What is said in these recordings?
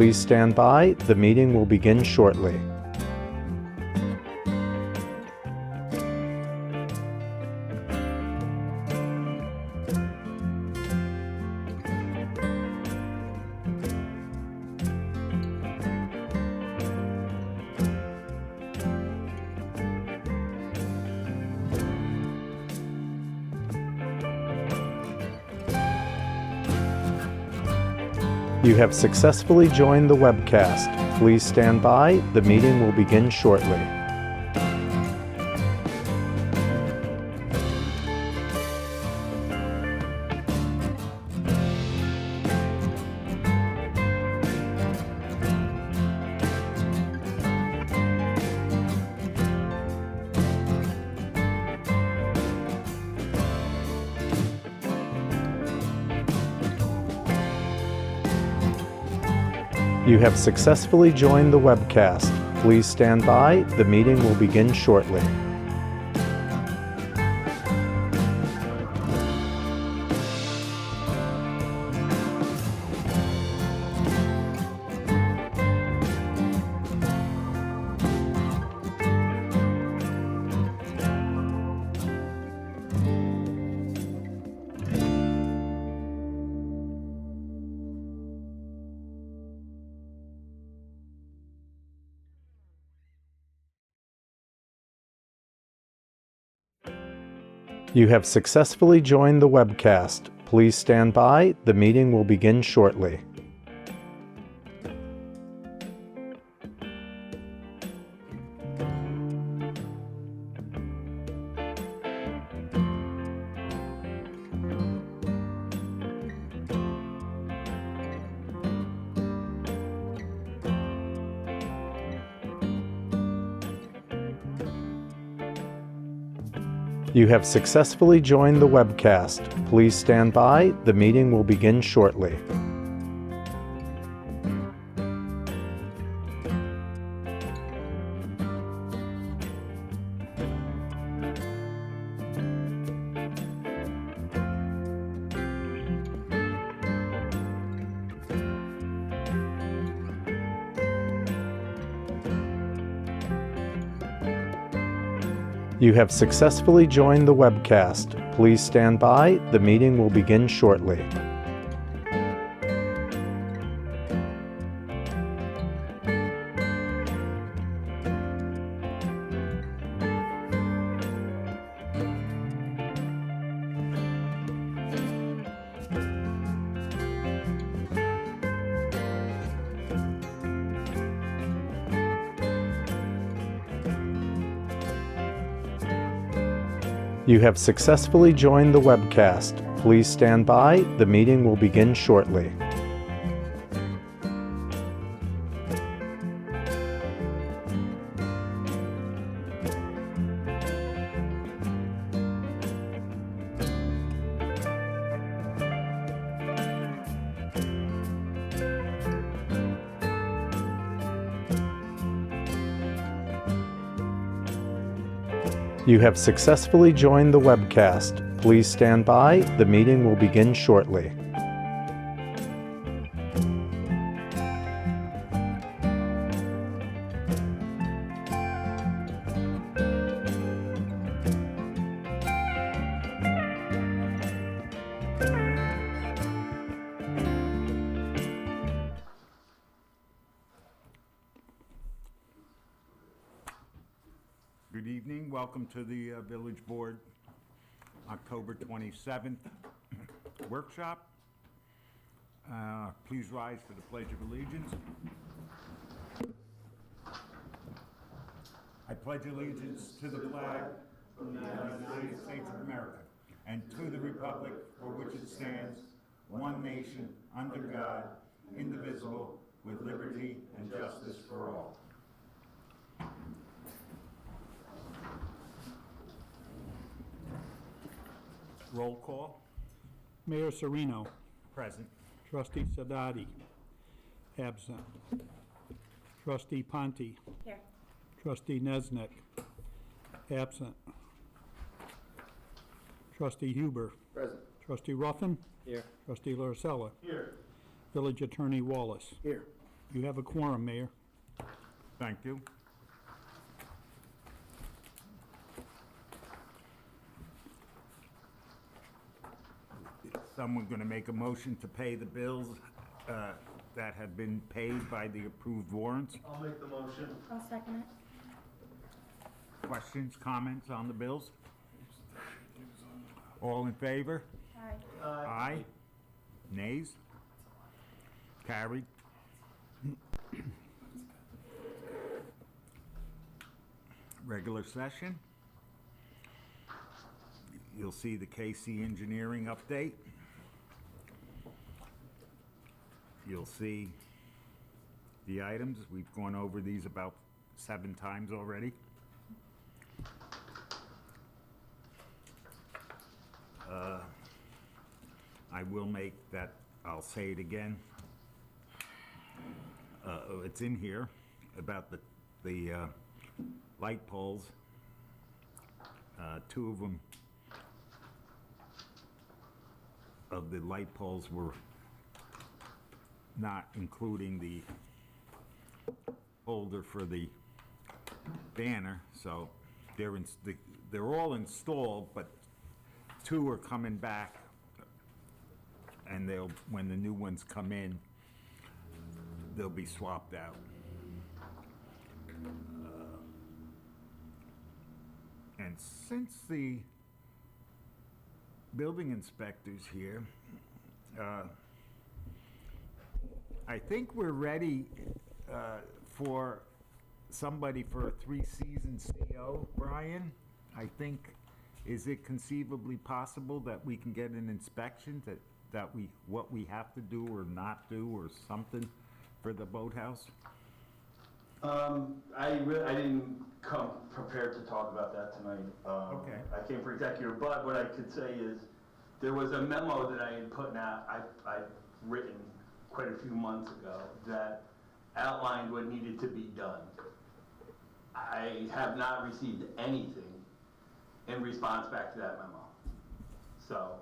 Please stand by. The meeting will begin shortly. You have successfully joined the webcast. Please stand by. The meeting will begin shortly. You have successfully joined the webcast. Please stand by. The meeting will begin shortly. You have successfully joined the webcast. Please stand by. The meeting will begin shortly. You have successfully joined the webcast. Please stand by. The meeting will begin shortly. You have successfully joined the webcast. Please stand by. The meeting will begin shortly. You have successfully joined the webcast. Please stand by. The meeting will begin shortly. You have successfully joined the webcast. Please stand by. The meeting will begin shortly. Good evening. Welcome to the Village Board October 27th workshop. Please rise for the Pledge of Allegiance. I pledge allegiance to the flag of the United States of America and to the republic for which it stands, one nation, under God, indivisible, with liberty and justice for all. Roll call. Mayor Serino. Present. Trustee Sadati. Absent. Trustee Ponte. Here. Trustee Nesnick. Absent. Trustee Huber. Present. Trustee Ruffin. Here. Trustee Larcella. Here. Village Attorney Wallace. Here. You have a quorum, Mayor. Thank you. Is someone going to make a motion to pay the bills that have been paid by the approved warrants? I'll make the motion. I'll second it. Questions, comments on the bills? All in favor? Aye. Aye. Nays? Carried. Regular session. You'll see the KC Engineering update. You'll see the items. We've gone over these about 7 times already. I will make that, I'll say it again. It's in here about the light poles. 2 of them, of the light poles were not including the holder for the banner, so they're all installed, but 2 are coming back, and when the new ones come in, they'll be swapped out. And since the building inspector's here, I think we're ready for somebody for a 3-season CO, Brian. I think, is it conceivably possible that we can get an inspection what we have to do or not do or something for the boathouse? I didn't come prepared to talk about that tonight. Okay. I came for executive, but what I could say is, there was a memo that I had put out, I've written quite a few months ago, that outlined what needed to be done. I have not received anything in response back to that memo. So,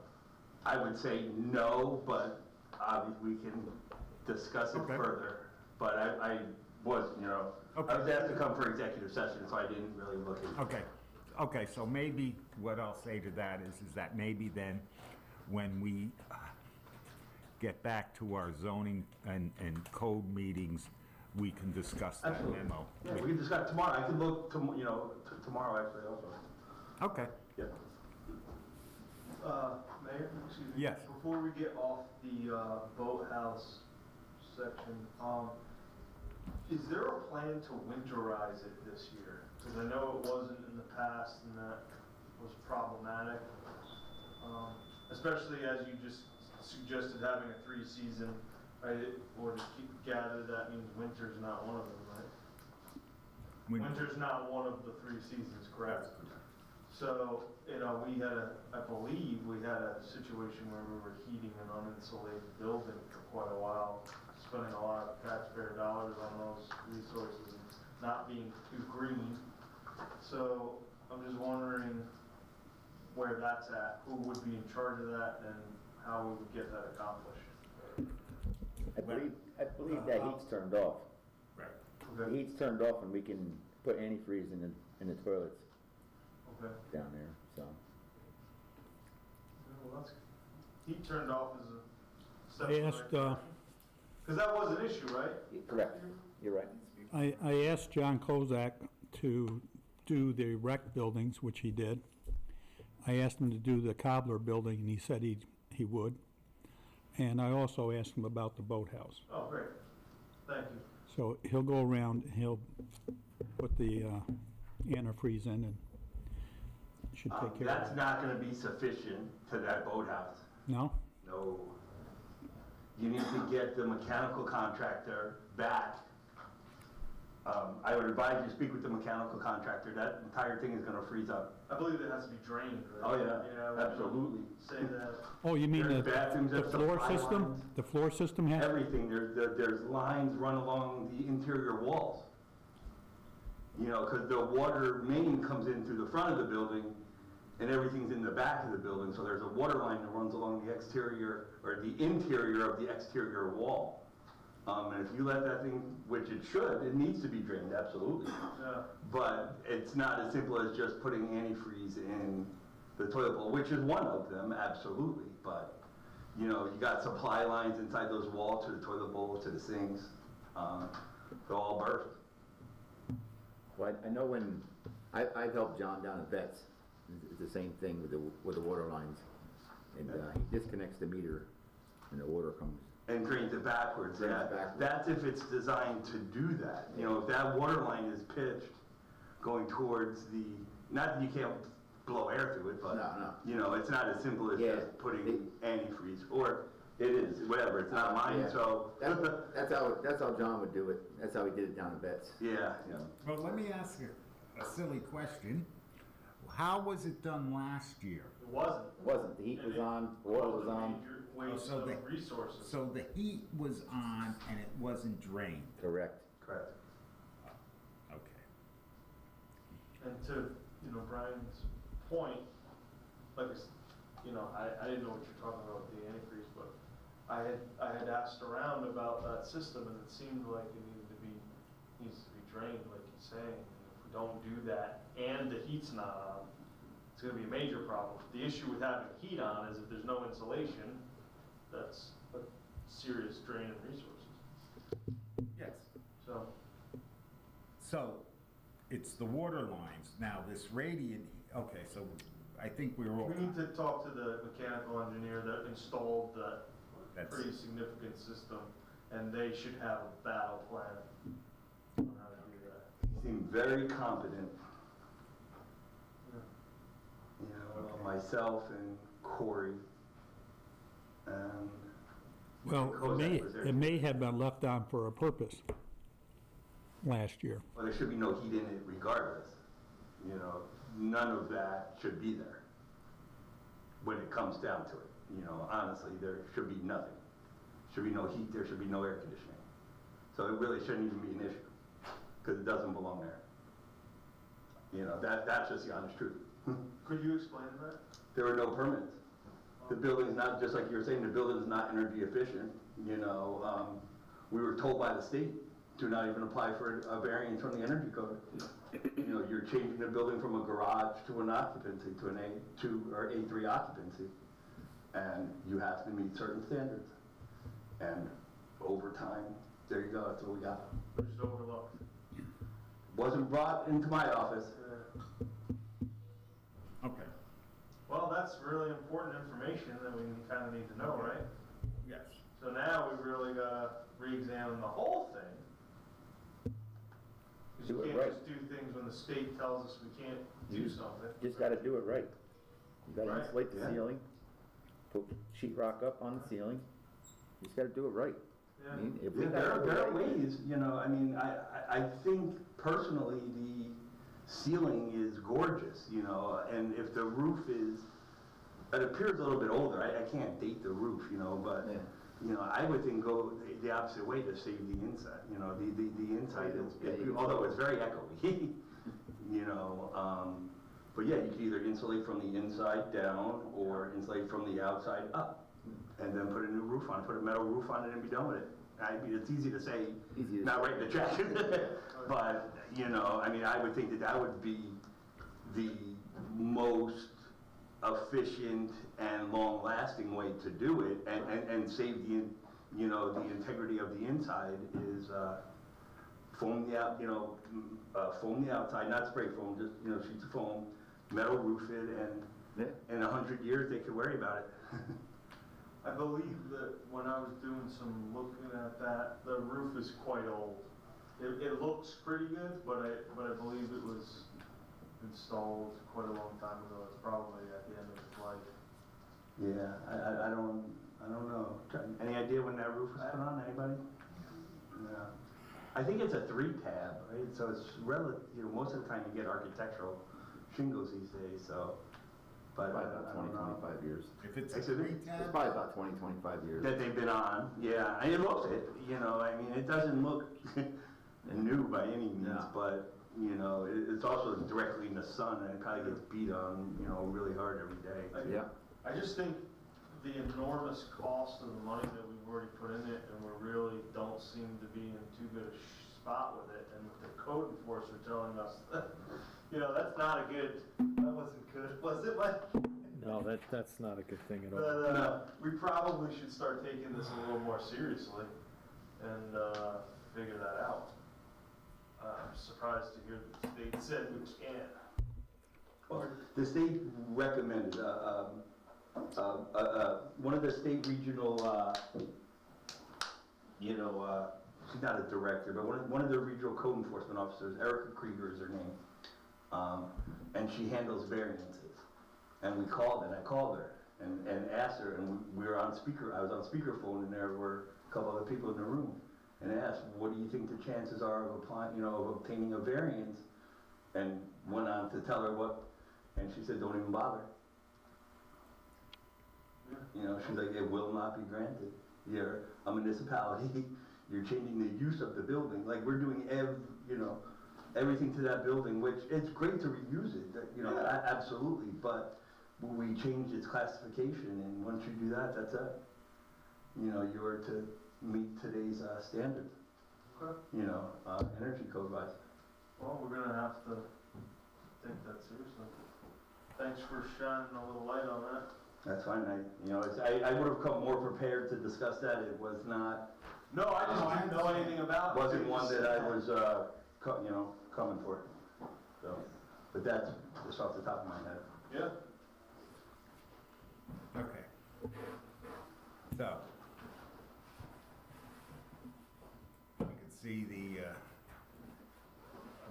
I would say no, but obviously we can discuss it Okay. further. But I was, Okay. I was asked to come for executive session, so I didn't really look at it. Okay, so maybe what I'll say to that is that maybe then, when we get back to our zoning and code meetings, we can discuss that Absolutely. memo. Yeah, we can discuss tomorrow. I can look, tomorrow actually also. Okay, Yeah. Mayor, excuse me. Yes. Before we get off the boathouse section, is there a plan to winterize it this year? Because I know it wasn't in the past and that was problematic. Especially as you just suggested having a 3-season, right? Or to gather, that means winter's not one of them, right? Winter's not one of the 3 seasons, correct? So, we had I believe we had a situation where we were heating an uninsulated building for quite a while, spending a lot of taxpayer dollars on those resources, and not being too green. So, I'm just wondering where that's at, who would be in charge of that, and how we would get that accomplished. I believe that heat's turned off. right. The Okay, heat's turned off and we can put antifreeze in the toilets okay. down there, so. Well, that's, heat turned off is a step I in the asked, right direction. Because that was an issue, right? Correct, you're right. I asked John Kozak to do the rec buildings, which he did. I asked him to do the cobbler building, and he said he would. And I also asked him about the boathouse. Oh, great. Thank you. So he'll go around, and he'll put the antifreeze in, and should take care of That's it. not gonna be sufficient to that boathouse. No? No. You need to get the mechanical contractor back. I would advise you speak with the mechanical contractor. That entire thing is gonna freeze up. I believe it has to be drained, right? Oh, yeah, absolutely. Say that. Oh, you mean There's bathrooms, the there's floor supply system? lines. The floor system has? Everything, there's lines run along the interior walls. Because the water main comes in through the front of the building, and everything's in the back of the building, so there's a water line that runs along the exterior, or the interior of the exterior wall. And if you let that thing, which it should, it needs to be drained, absolutely. Yeah. But it's not as simple as just putting antifreeze in the toilet bowl, which is one of them, absolutely. But, you know, you got supply lines inside those walls to the toilet bowl, to the sinks. They'll all burst. Well, I know when, I've helped John down at Vets, it's the same thing with the water lines. And he disconnects the meter and the water comes. And drains it backwards, Drains yeah. it backwards. That's if it's designed to do that. You know, if that water line is pitched going towards the, not that you can't blow air through it, but, No. you know, it's not as simple as Yeah. just putting antifreeze, or it is, whatever, it's not mine, Yeah. so. That's how John would do it. That's how he did it down at Vets. Yeah, Well, let me ask you a silly question. How was it done last year? It wasn't. It wasn't, the heat was on, the water was on. Major waste so of they- resources. So the heat was on and it wasn't drained? Correct. correct. Okay. And to, you know, Brian's point, like, you know, I didn't know what you're talking about with the antifreeze, but I had asked around about that system, and it seemed like it needs to be drained, like he's saying. And if we don't do that, and the heat's not on, it's gonna be a major problem. The issue with having heat on is if there's no insulation, that's a serious drain of resources. Yes. So, So, it's the water lines. Now, this radiant, okay, so I think we're all. we need to talk to the mechanical engineer that installed that That's- pretty significant system, and they should have a battle plan on how to do that. He seemed very competent, Yeah. you know, Okay. myself and Corey. And Well, Kozak was there. it may have been left on for a purpose last year. well, there should be no heat in it regardless. You know, none of that should be there when it comes down to it. You know, honestly, there should be nothing. Should be no heat, there should be no air conditioning. So it really shouldn't even be an issue, because it doesn't belong there. You know, that's just the honest truth. Could you explain that? There were no permits. The building's not, just like you were saying, the building's not energy efficient, you know. We were told by the state, do not even apply for a variance from the energy code. You know, you're changing the building from a garage to an occupancy, to an A2 or A3 occupancy. And you have to meet certain standards. And over time, there you go, that's what we got. Or just overlooked? Wasn't brought into my office. Okay, Well, that's really important information that we kind of need to know, right? yes. So now we really gotta re-examine the whole thing. Because you Do it can't right. just do things when the state tells us we can't do something. You just gotta do it right. You gotta Right. insulate the Yeah. ceiling, put sheet rock up on the ceiling. You just gotta do it right. Yeah. I mean, if we Yeah, gotta do it there are right- ways, you know, I mean, I think personally, the ceiling is gorgeous, you know, and if the roof is, it appears a little bit older, I can't date the roof, you know, but, Yeah. you know, I would think go the opposite way to save the inside, you know, the inside is, Yeah, you- although it's very echoey, you know, but yeah, you could either insulate from the inside down or insulate from the outside up, and then put a new roof on, put a metal roof on it and be done with it. I mean, it's easy to say, Easy to not say. writing a check, but, you know, I mean, I would think that that would be the most efficient and long-lasting way to do it, and save the, you know, the integrity of the inside is, foam the out, you know, foam the outside, not spray foam, just, you know, sheets of foam, metal roof it, and Yeah. in 100 years, they could worry about it. I believe that when I was doing some looking at that, the roof is quite old. It looks pretty good, but I believe it was installed quite a long time ago. It's probably at the end of its life. Yeah, I don't know. Any idea when that roof was put on, anybody? No. I think it's a 3-tab, right? So it's you know, most of the time you get architectural shingles these days, so, but Probably about I 20, don't know. 25 years. If it's a Excuse me? It's 3-tab, probably about 20, 25 years. That they've been on, yeah, and it looks it, you know, I mean, it doesn't look new by any means, No. but, you know, it's also directly in the sun, and it probably gets beat on, you know, really hard every day. Yeah. I just think the enormous cost of the money that we've already put in it, and we really don't seem to be in too good a spot with it, and the code enforcement telling us that, you know, that's not a good, that wasn't good, was it, Mike? No, that's not a good thing at all. But, we probably should start taking this a little more seriously and, figure that out. I'm surprised to hear the state said we can't. Well, the state recommended, one of the state regional, she's not a director, but one of the regional code enforcement officers, Erica Krieger is her name, and she handles variances. And I called her and asked her, and we were on speaker, I was on speakerphone, and there were a couple other people in the room, and I asked, what do you think the chances are of applying, of obtaining a variance? And went on to tell her what, and she said, don't even bother. She's like, it will not be granted. You're a municipality, you're changing the use of the building, like we're doing everything to that building, which it's great to reuse it, absolutely, but we changed its classification, and once you do that, that's it. You are to meet today's standard, Okay. energy code wise. Well, we're gonna have to take that seriously. Thanks for shining a little light on that. That's fine, I would have come more prepared to discuss that, it was not, No, I just didn't know anything about it. wasn't one that I was, coming for. So, but that's just off the top of my head. Yeah. Okay. So, you can see the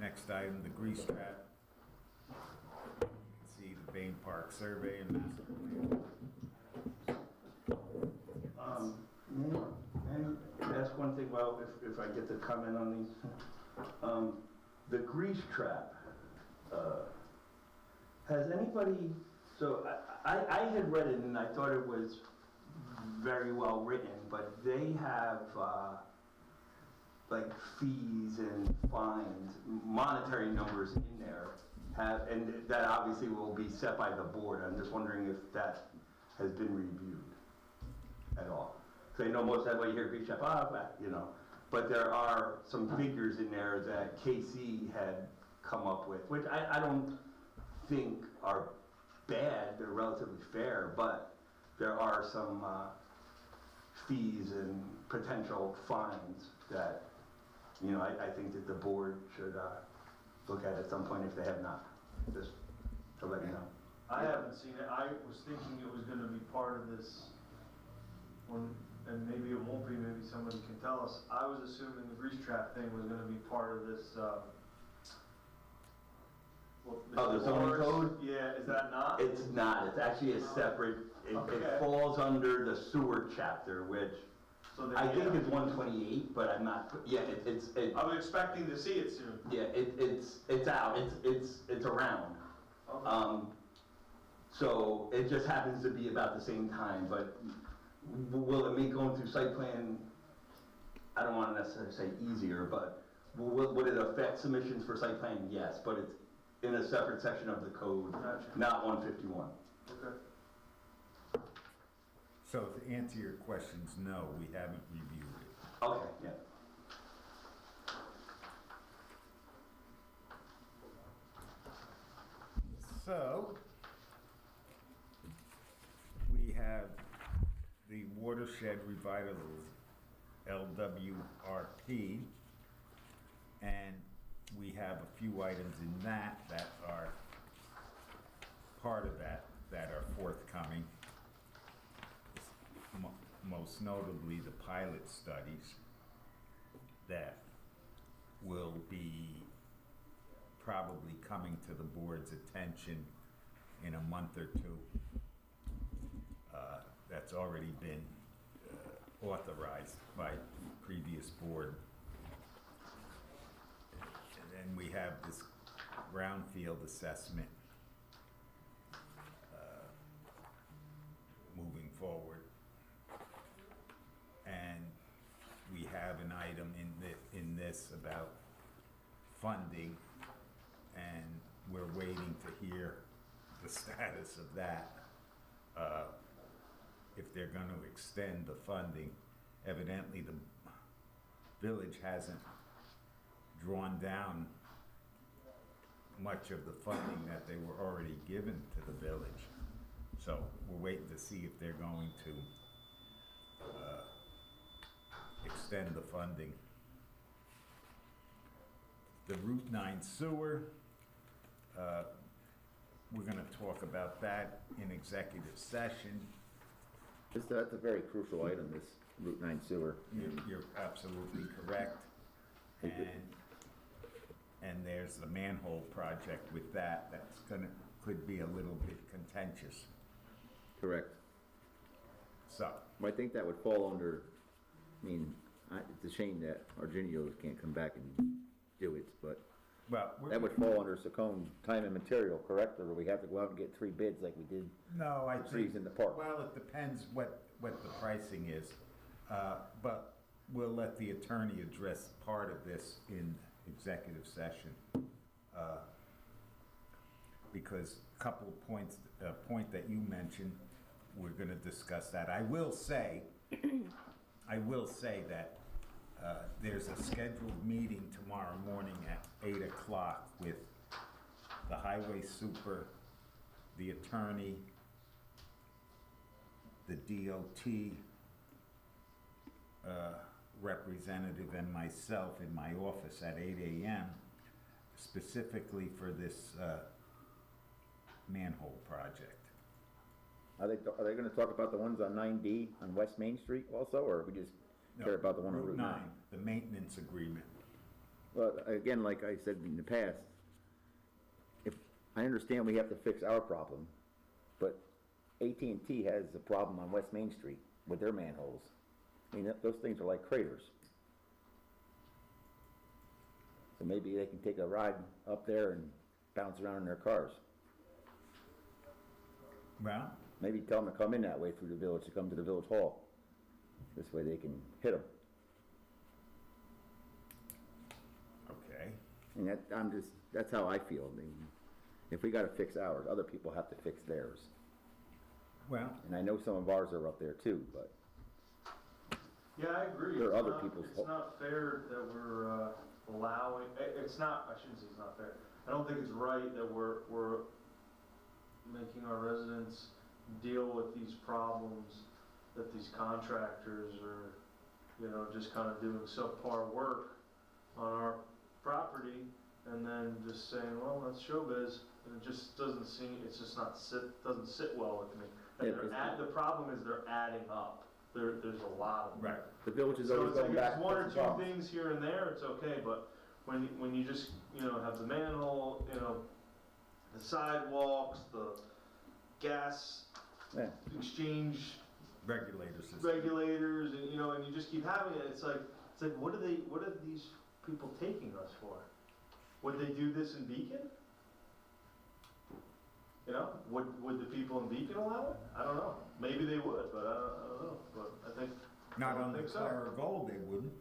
next item, the grease trap. You can see the Bain Park survey and master plan. And that's one thing, well, if I get to comment on these. The grease trap, has anybody, so I had read it and I thought it was very well written, but they have, like fees and fines, monetary numbers in there, and that obviously will be set by the board. I'm just wondering if that has been reviewed at all. So I know most of that way you hear grease trap, but there are some figures in there that KC had come up with, which I don't think are bad, they're relatively fair, but there are some fees and potential fines that, I think that the board should look at some point if they have not, just to let you know. I haven't seen it. I was thinking it was gonna be part of this one, and maybe it won't be, maybe somebody can tell us. I was assuming the grease trap thing was gonna be part of this, The zoning code? Yeah, is that not? It's not, it's actually a separate, it Okay. falls under the sewer chapter, which So I think it's 128, but I'm not, I was expecting to see it soon. it's out, it's around. Okay. So it just happens to be about the same time, but will it make going through site plan, I don't want to necessarily say easier, but would it affect submissions for site plan? Yes, but it's in a separate section of the code, Gotcha. not 151. Okay. So to answer your questions, no, we haven't reviewed it. Okay, yeah. So, we have the Watershed Revival LWRP, and we have a few items in that are part of that are forthcoming. Most notably, the pilot studies that will be probably coming to the board's attention in a month or two. That's already been authorized by previous board. And then we have this brownfield assessment moving forward. And we have an item in this about funding, and we're waiting to hear the status of that. if they're gonna extend the funding, evidently the village hasn't drawn down much of the funding that they were already given to the village. So we're waiting to see if they're going to extend the funding. The Route 9 sewer, we're gonna talk about that in executive session. That's a very crucial item, this Route 9 sewer. You're absolutely correct. And there's the manhole project with that, could be a little bit contentious, Correct. so. I think that would fall under, it's a shame that Arginios can't come back and do it, but Well, that would fall under Secone time and material, correct? Or we have to go out and get 3 bids like we did? no, I trees think, in the park. well, it depends what the pricing is. But we'll let the attorney address part of this in executive session. Because a couple of points, point that you mentioned, we're gonna discuss that. I will say that there's a scheduled meeting tomorrow morning at 8 o'clock with the highway super, the attorney, the DOT representative, and myself in my office at 8 a.m. specifically for this manhole project. Are they gonna talk about the ones on 9D on West Main Street also, or we just care about the one on Route 9? The maintenance agreement. Well, again, like I said in the past, if, I understand we have to fix our problem, but AT&T has a problem on West Main Street with their manholes. Those things are like craters. So maybe they can take a ride up there and bounce around in their cars. Well, Maybe tell them to come in that way through the village, to come to the village hall. This way they can hit them. okay. And that's how I feel. If we gotta fix ours, other people have to fix theirs. Well, And I know some of ours are up there too, but Yeah, I agree. There are It's other not- people's It's fault. not fair that we're allowing, it's not, I shouldn't say it's not fair. I don't think it's right that we're making our residents deal with these problems, that these contractors are, just kind of doing subpar work on our property, and then just saying, well, that's showbiz, and it just doesn't seem, it's just not doesn't sit well with me. And Yeah, the problem is they're adding up. There's a lot of them. right. the village is So always it's like going if back. it's one or to two problems. things here and there, it's okay, but when you just, have the manhole, the sidewalks, the gas Yeah. exchange Regulator system. regulators, and you just keep having it, it's like, what are these people taking us for? Would they do this in Beacon? Would the people in Beacon allow it? I don't know, maybe they would, but I don't know, but I think. Not I don't on the think so. Clara Gold, they wouldn't.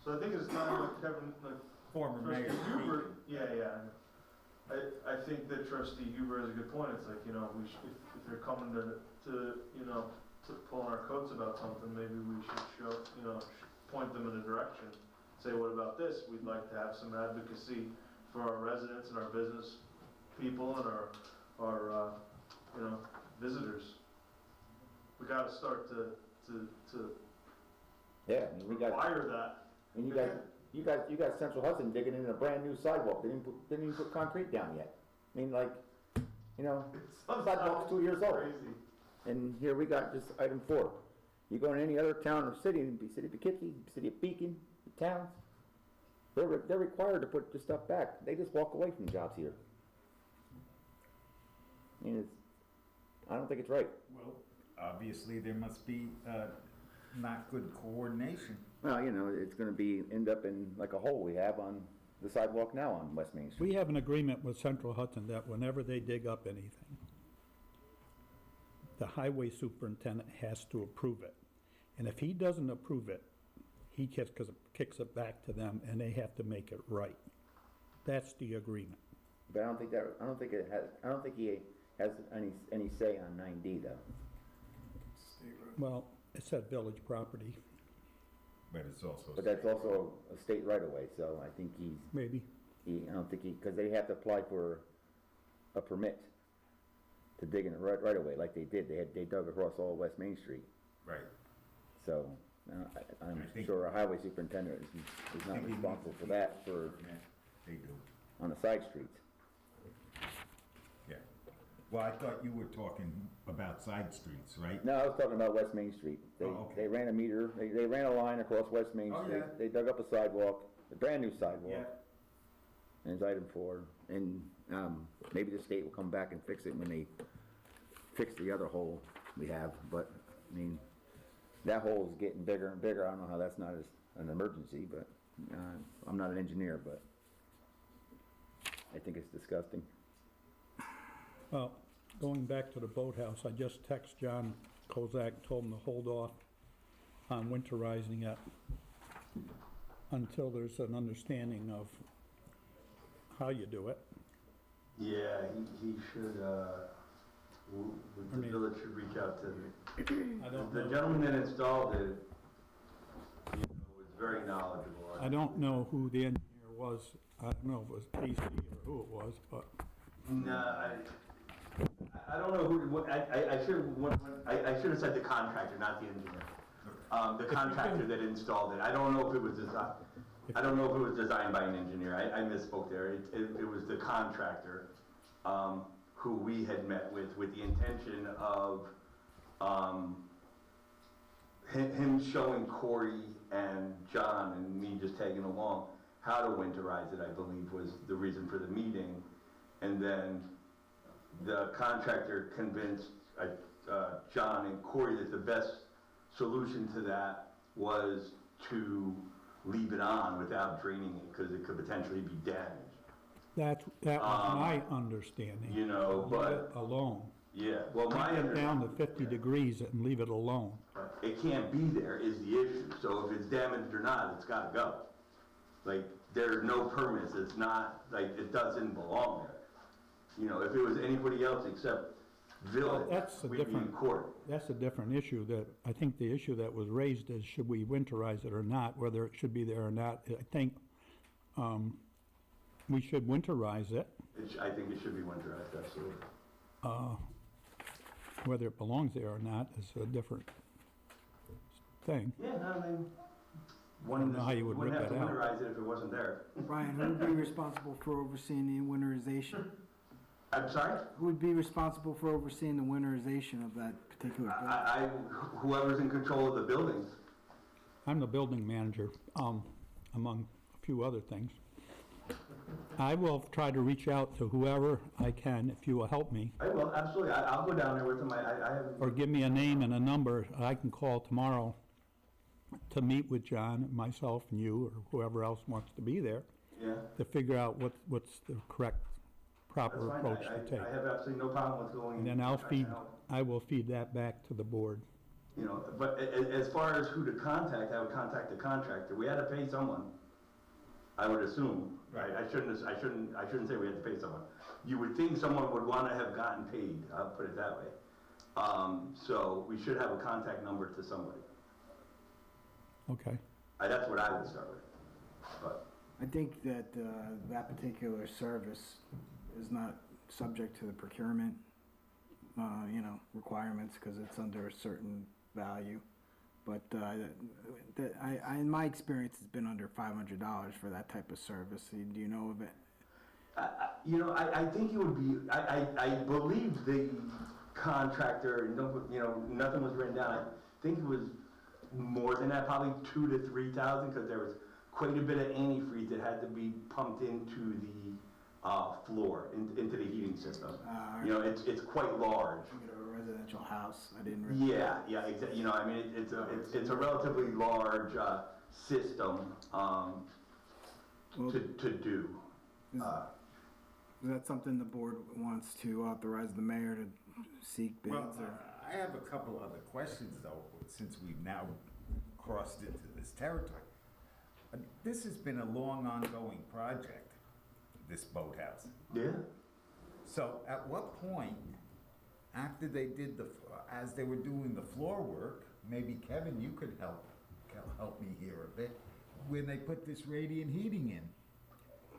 So I think it's time, like Kevin, Former Trustee Mayor Huber, Beacon. yeah. I think that Trustee Huber has a good point. It's like, we should, if they're coming to pull on our coats about something, maybe we should point them in a direction. Say, what about this? We'd like to have some advocacy for our residents and our business people and our visitors. We gotta start to Yeah, we got, require that. and you got Central Hudson digging in a brand new sidewalk. They didn't even put concrete down yet. Sidewalk's 2 years old. Crazy. And here we got just item 4. You go in any other town or city, city of Poughkeepsie, city of Beacon, the towns, they're required to put the stuff back. They just walk away from jobs here. I don't think it's right. Well, obviously, there must be not good coordination. Well, it's gonna end up in like a hole we have on the sidewalk now on West Main Street. We have an agreement with Central Hudson that whenever they dig up anything, the highway superintendent has to approve it. And if he doesn't approve it, he kicks it back to them and they have to make it right. That's the agreement. But I don't think he has any say on 9D though? Well, it said village property, But it's also. But that's also a state right of way, so I think maybe. I don't think because they have to apply for a permit to dig in the right of way, like they did. They dug across all West Main Street. Right. So, I'm I think- sure our highway superintendent is not responsible for that They do, on the side streets. yeah. Well, I thought you were talking about side streets, right? No, I was talking about West Main Street. Oh, okay. They ran a meter, they ran a line across West Main Oh, Street. yeah. They dug up a sidewalk, a brand new sidewalk. Yeah. And it's item 4, and, maybe the state will come back and fix it when they fix the other hole we have, but, I mean, that hole is getting bigger and bigger. I don't know how that's not an emergency, but, I'm not an engineer, but I think it's disgusting. Well, going back to the boathouse, I just text John Kozak, told him to hold off on winterizing it until there's an understanding of how you do it. Yeah, he should, I the mean- village should reach out to, I don't the know, gentleman that installed it, you know, was very knowledgeable. I don't know who the engineer was, I don't know if it was AC or who it was, but No, I don't know who, I should have said the contractor, not the engineer. The contractor that installed it. I don't know if it was designed, I don't know if it was designed by an engineer. I misspoke there. It was the contractor, who we had met with the intention of, him showing Corey and John and me just tagging along how to winterize it, I believe was the reason for the meeting. And then the contractor convinced John and Corey that the best solution to that was to leave it on without draining it because it could potentially be damaged. that was my understanding. You know, Leave but, it alone. yeah, well, my Bring it down understanding, to 50 degrees and leave it alone. it can't be there is the issue. So if it's damaged or not, it's gotta go. Like, there are no permits, it's not, like, it doesn't belong there. You know, if it was anybody else except village, that's a we'd be in different- court. That's a different issue that, I think the issue that was raised is should we winterize it or not, whether it should be there or not. I think, we should winterize it, I think it should be winterized, absolutely. whether it belongs there or not is a different thing. Yeah, no, I mean, don't know how you would wouldn't rip have to that out. winterize it if it wasn't there. Brian, who would be responsible for overseeing the winterization? I'm sorry? Who would be responsible for overseeing the winterization of that particular building? Whoever's in control of the buildings. I'm the building manager, among a few other things. I will try to reach out to whoever I can, if you will help me, I will, absolutely, I'll go down there with them, I haven't. or give me a name and a number I can call tomorrow to meet with John, myself, and you, or whoever else wants to be there, Yeah, to figure out what's the correct, that's proper fine, approach to take. I have absolutely no problem with going. And then trying to help. I will feed that back to the board. You know, but as far as who to contact, I would contact the contractor, we had to pay someone, I would assume, right? I shouldn't say we had to pay someone. You would think someone would wanna have gotten paid, I'll put it that way. So we should have a contact number to somebody. Okay. That's what I would start with, but, I think that that particular service is not subject to the procurement, requirements, because it's under a certain value. But in my experience, it's been under $500 for that type of service. Do you know of it? I think it would be, I believe the contractor, nothing was written down. I think it was more than that, probably 2,000 to 3,000, because there was quite a bit of antifreeze that had to be pumped into the floor, into the heating system. It's quite large. You know, a residential house. I didn't really. Yeah, exactly. It's a relatively large system to do. Is that something the board wants to authorize the mayor to seek bids? Well, Or? I have a couple other questions though, since we've now crossed into this territory. This has been a long ongoing project, this boathouse. Yeah. So at what point after they did as they were doing the floor work, maybe Kevin, you could help me here a bit, when they put this radiant heating in.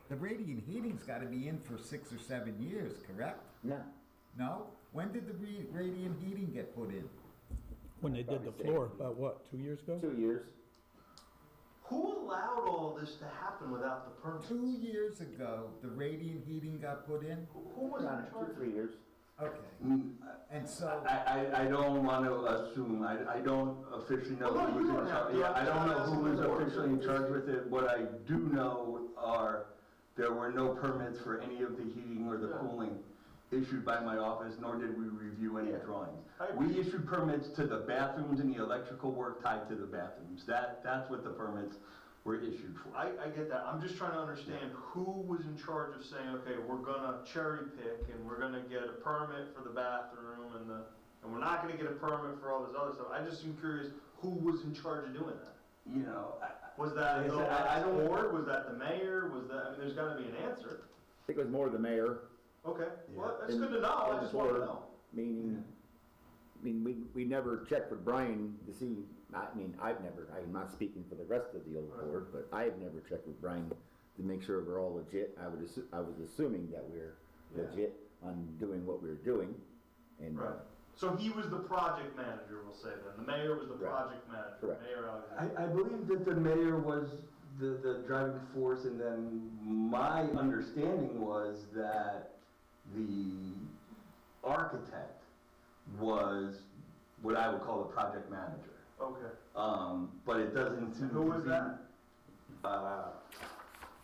The radiant heating's gotta be in for 6 or 7 years, correct? No, No? When did the radiant heating get put in? When they did the floor, about what, 2 years ago? 2 years. Who allowed all this to happen without the permits? 2 years ago, the radiant heating got put in? Who was in Around 2 charge? or 3 years. Okay. And so, I don't want to assume, I don't officially know Well, no, who you was in don't have charge. to. Yeah, I don't know I'm who was asking the board. officially in charge with it. What I do know are, there were no permits for any of the heating or the Yeah. cooling issued by my office, nor did we review any Yeah. drawings. I We agree. issued permits to the bathrooms and the electrical work tied to the bathrooms. That's what the permits were issued for. I get that, I'm just trying to understand who was in charge of saying, okay, we're gonna cherry pick and we're gonna get a permit for the bathroom and we're not gonna get a permit for all this other stuff. I just am curious, who was in charge of doing that? You know, Was that Like I the said, I last don't- board, was that the mayor, was that, I mean, there's gotta be an answer. I think it was more the mayor, Okay, well, that's And- good to know, I and just wanted to board. know. meaning, we never checked with Brian to see, I'm not speaking for the rest of the old Right. board, but I have never checked with Brian to make sure we're all legit. I was assuming that we're Yeah. legit on doing what we're doing, and, Right, so he was the project manager, we'll say then, the mayor was the Correct. project manager, Correct. Mayor Alexander. I believe that the mayor was the driving force, and then my understanding was that the architect was what I would call the project manager. Okay, But it doesn't seem to who was be- that?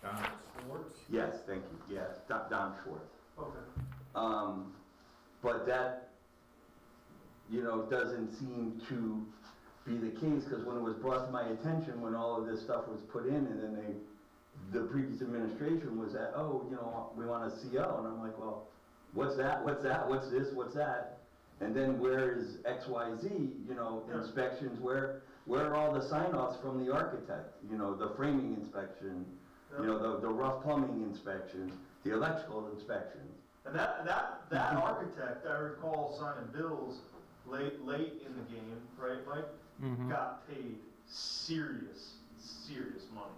Don Schwartz? Yes, thank you, yes, Don Schwartz. Okay. But that, doesn't seem to be the case, because when it was brought to my attention, when all of this stuff was put in, and then the previous administration was at, we want a CO, and I'm like, well, what's that, what's this, what's that? And then where is XYZ, inspections, where are all the sign-offs from the architect? The framing inspection, the rough plumbing inspection, the electrical inspection. And that architect, I recall signing bills late in the game, right, Mike? Got paid serious money.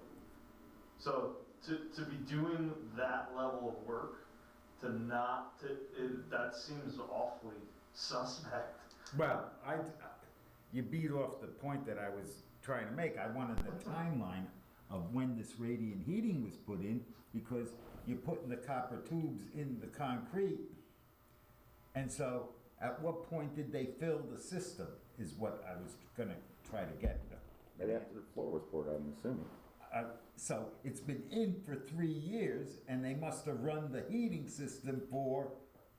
So to be doing that level of work, that seems awfully suspect. Well, you beat off the point that I was trying to make. I wanted the timeline of when this radiant heating was put in, because you're putting the copper tubes in the concrete. And so, at what point did they fill the system, is what I was gonna try to get to. right after the floor was poured, I'm assuming. So, it's been in for 3 years, and they must have run the heating system for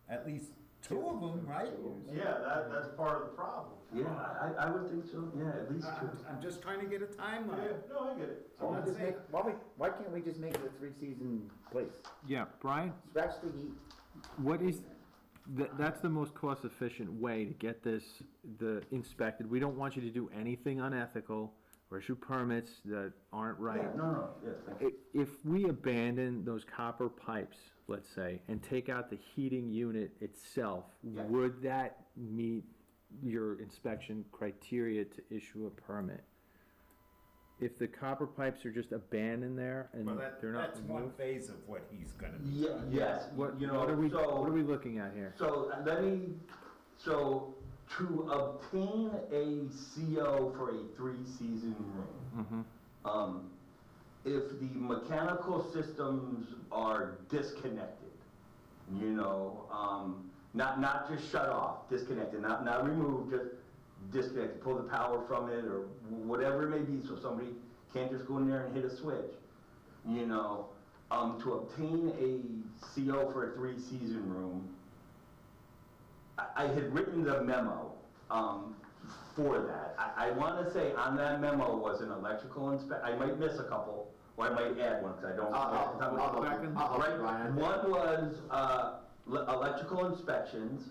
at least 2 of them, right? Yeah, that's part of the problem. Yeah, I would think so, yeah, at least two. I'm just trying to get a Yeah, timeline. no, I get it. Why not don't we just saying- why can't we just make it a 3-season place? Yeah, Brian, Scratch the heat. what is, that's the most cost-efficient way to get this, inspected. We don't want you to do anything unethical or issue permits that aren't right. Yeah, no, yeah, thank you. If we abandon those copper pipes, let's say, and take out the heating unit itself, Yeah. would that meet your inspection criteria to issue a permit? If the copper pipes are just abandoned there and Well, they're not that's one removed? phase of what he's gonna be. Yeah, yes, What are we looking at here? So to obtain a CO for a 3-season room, if the mechanical systems are disconnected, not just shut off, disconnected, not removed, just disconnected, pull the power from it or whatever it may be, so somebody can't just go in there and hit a switch, to obtain a CO for a 3-season room, I had written the memo for that. I want to say on that memo was an electrical I might miss a couple, or I might add one, because I don't. I'll Right, Brian. one was electrical inspections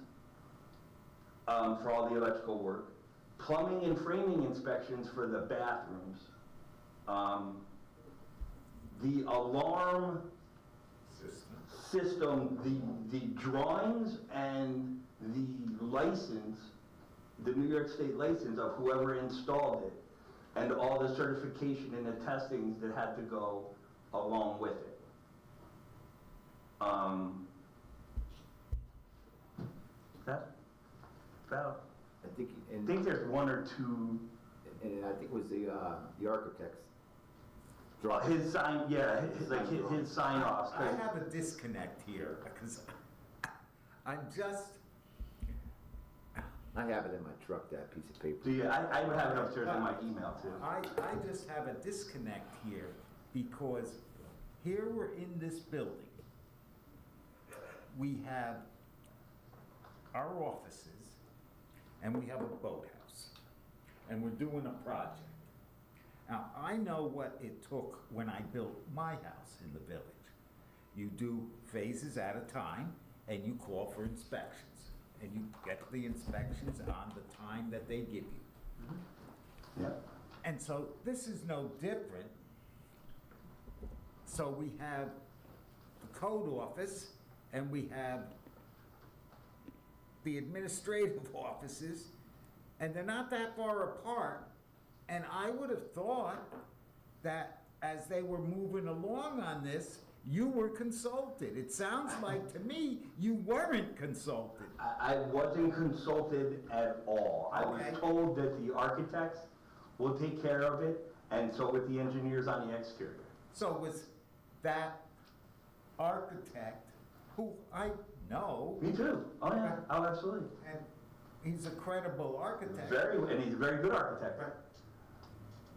for all the electrical work, plumbing and framing inspections for the bathrooms, the alarm system, the drawings and the license, the New York State license of whoever installed it, and all the certification and the testings that had to go along with it. That, I think, I and, think there's one or two, and I think it was the architect's his sign, yeah, his sign offs. I have a disconnect here, because I'm just, I have it in my truck, that piece of paper. Do you, I would have it upstairs in my email too. I just have a disconnect here, because here we're in this building. We have our offices, and we have a boathouse, and we're doing a project. Now, I know what it took when I built my house in the village. You do phases at a time, and you call for inspections, and you get the inspections on the time that they give you. Yeah. And so this is no different. So we have the code office and we have the administrative offices, and they're not that far apart. And I would have thought that as they were moving along on this, you were consulted. It sounds like to me you weren't consulted. I wasn't consulted at all. I was Okay. told that the architects will take care of it, and so with the engineers on the exterior. So was that architect, who I know, Me too. Oh, yeah. Oh, absolutely. and he's a credible architect. And he's a very good architect.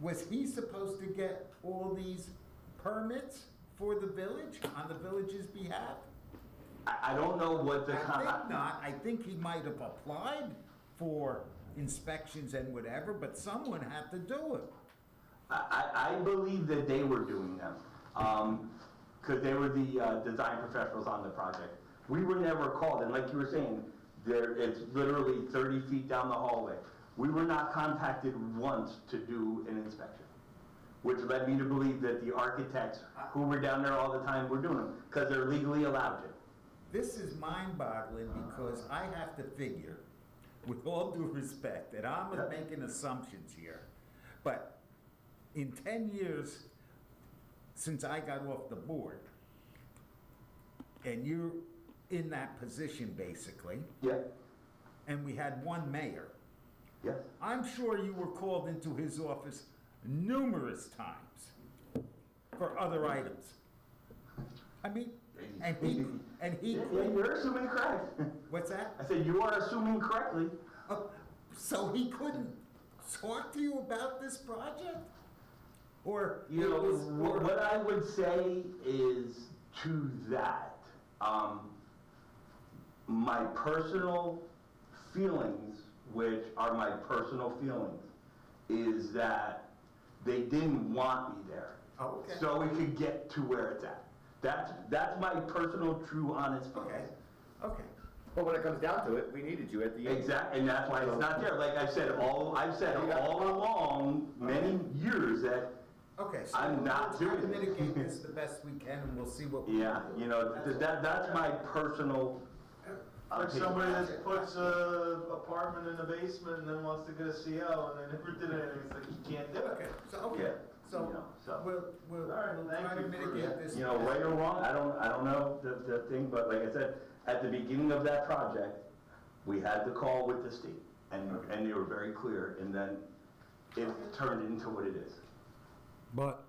Was he supposed to get all these permits for the village on the village's behalf? I don't know what the. I think not. I think he might have applied for inspections and whatever, but someone had to do it. I believe that they were doing them, because they were the design professionals on the project. We were never called, and like you were saying, it's literally 30 feet down the hallway. We were not contacted once to do an inspection, which led me to believe that the architects who were down there all the time were doing them, because they're legally allowed to. This is mind-boggling because I have to figure, with all due respect, that I'm making assumptions here, but in 10 years since I got off the board, and you're in that position basically, Yeah, and we had one mayor, yes. I'm sure you were called into his office numerous times for other items. I mean, and he, Yeah, you're assuming correct. what's that? I said, you are assuming correctly. So he couldn't talk to you about this project? Or You it know, was, or, what I would say is to that, my personal feelings, which are my personal feelings, is that they didn't want me there. Oh, okay. So we could get to where it's at. That's my personal, true, honest feelings. okay, okay. But when it comes down to it, we needed you at the end. Exactly, and that's why it's not there. Like I've said all along, many years that, Okay, so I'm not we'll try to doing it. mitigate this the best we can, and we'll see what we yeah, can do. you know, that's my personal. Like somebody that puts a apartment in the basement and then wants to get a CO and then never did anything, it's like, you can't do Okay, it. so, okay, Yeah, so you know, so. we'll All right, thank try to you for mitigate this. You know, right or wrong, I don't know the thing, but like I said, at the beginning of that project, we had the call with the state, and they were very clear, and then it turned into what it is. But,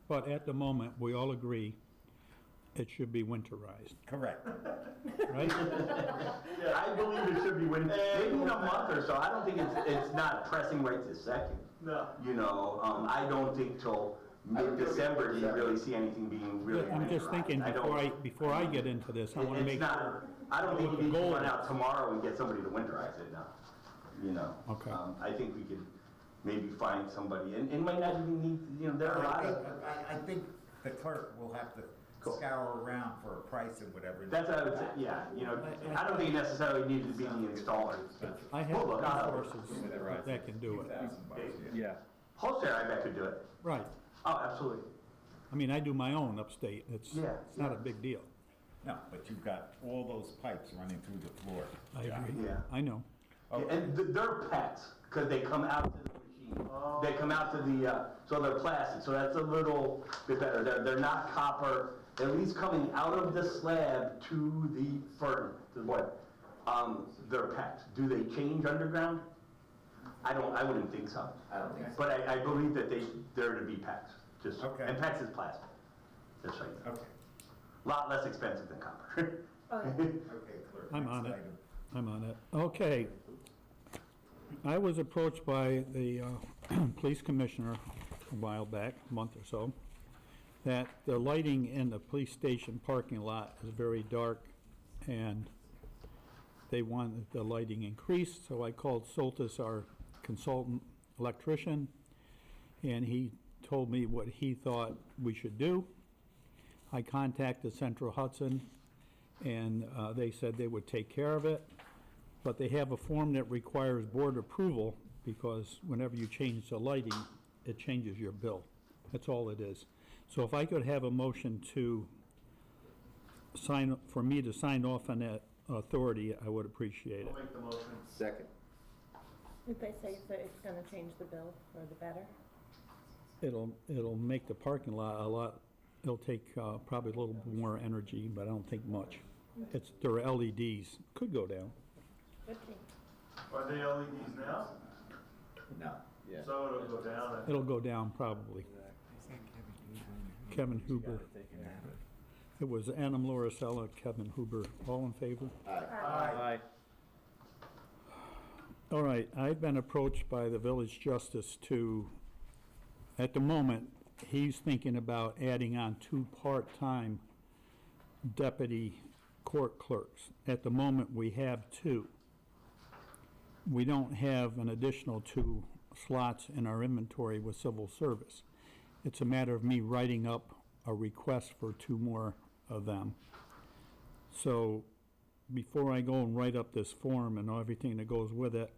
but at the moment, we all agree it should be winterized, Correct. right? I believe it should be when, maybe in a month or so, I don't think it's not pressing right this second. No. You know, I don't think till mid-December do you really see anything being really I'm just winterized. thinking, I don't- before I get into this, I wanna It's make not, sure. I don't think what you the need to goal run out is. tomorrow and get somebody to winterize it now, you know? Okay. I think we could maybe find somebody, and it might not even need, you know, there are a lot of, I think the clerk will have to Cool. scour around for a price and whatever. that's what I would say, yeah, you know, I don't think it necessarily needed to be the installer. I have Well, look, resources that can do it. Yeah. Wholesale, I bet could do it. Right. Oh, absolutely. I mean, I do my own upstate. It's Yeah, not a yeah. big deal. No, but you've got all those pipes running through the floor. I agree. Yeah. I know. And they're PETs, because they come out to the machine. They come out to the, so they're plastic, so that's a little bit better. They're not copper, at least coming out of the slab to the furnace, to what? They're PETs. Do they change underground? I wouldn't think so. I don't think so. But I believe that they're to be PETs, just, Okay. and PETs is plastic. Just like that. Okay, Lot less expensive than copper. okay, clerk. I'm next on it. item. I'm on it. Okay. I was approached by the police commissioner a while back, a month or so, that the lighting in the police station parking lot is very dark, and they wanted the lighting increased, so I called Soltis, our consultant electrician, and he told me what he thought we should do. I contacted Central Hudson, and they said they would take care of it, but they have a form that requires board approval, because whenever you change the lighting, it changes your bill. That's all it is. So if I could have a motion to sign, for me to sign off on that authority, I would appreciate it. I'll make the motion. Second. Did they say that it's gonna change the bill for the better? It'll make the parking lot a lot, it'll take probably a little more energy, but I don't think much. It's, they're LEDs, could go down. Good thing. Are they LEDs now? No. Yeah. So it'll go down. It'll go down probably. Kevin Huber. It was Anna Lauricella, Kevin Huber. All in favor? Aye. All right, I've been approached by the village justice to, at the moment, he's thinking about adding on 2 part-time deputy court clerks. At the moment, we have 2. We don't have an additional 2 slots in our inventory with civil service. It's a matter of me writing up a request for 2 more of them. So before I go and write up this form and everything that goes with it,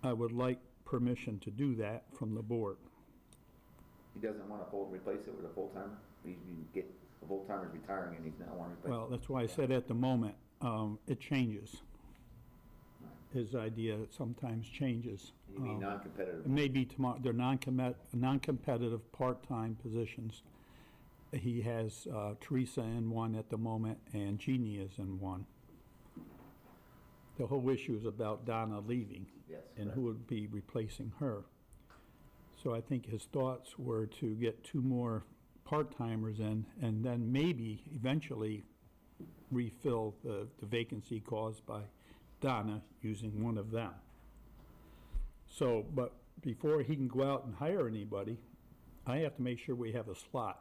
I would like permission to do that from the board. He doesn't want to replace it with a full-timer? You get, a full-timer's retiring and he's not wanting to replace it? Well, that's why I said at the moment, it changes. His idea sometimes changes. You mean non-competitive? It may be tomorrow, they're non-competitive part-time positions. He has Teresa in one at the moment, and Jeannie is in one. The whole issue is about Donna leaving. Yes, And correct. who would be replacing her. So I think his thoughts were to get 2 more part-timers in, and then maybe eventually refill the vacancy caused by Donna using one of them. So, but before he can go out and hire anybody, I have to make sure we have a slot.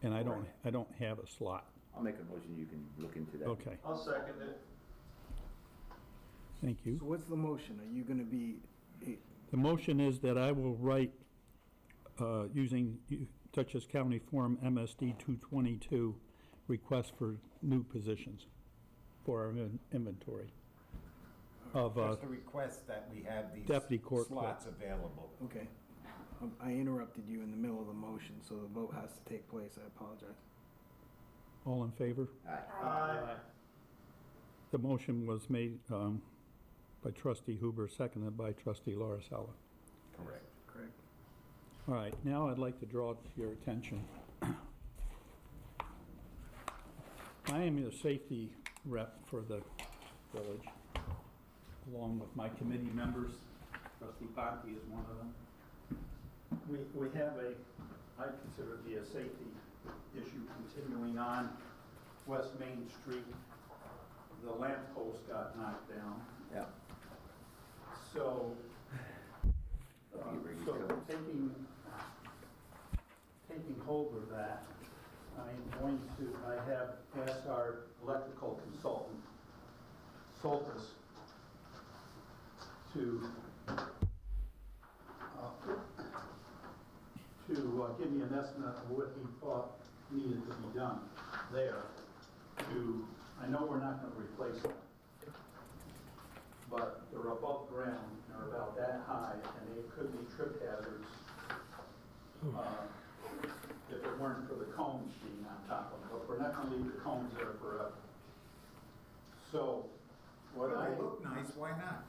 And I don't have a slot. I'll make a motion, you can look into that. Okay, I'll second it. thank you. So what's the motion? Are you gonna be, The motion is that I will write, using Dutchess County Form MSD 222, request for new positions for our inventory of, Just a request that we have these Deputy court slots available. okay. I interrupted you in the middle of the motion, so the vote has to take place. I apologize. all in favor? Aye. The motion was made by trustee Huber, seconded by trustee Lauricella. Correct. Correct. All right, now I'd like to draw to your attention. I am your safety rep for the village, along with my committee members. Trustee Bonte is one of them. We have I consider it to be a safety issue continuing on West Main Street. The lamp post got knocked down. Yeah. So, You so read these taking hold of that, I have asked our electrical consultant, Soltis, to give me an estimate of what he thought needed to be done there I know we're not gonna replace them, but they're above ground, they're about that high, and they could be trip hazards. If they're it weren't for the cones being on top of it, but we're not gonna leave the cones there forever. So, what I. They look nice, why not?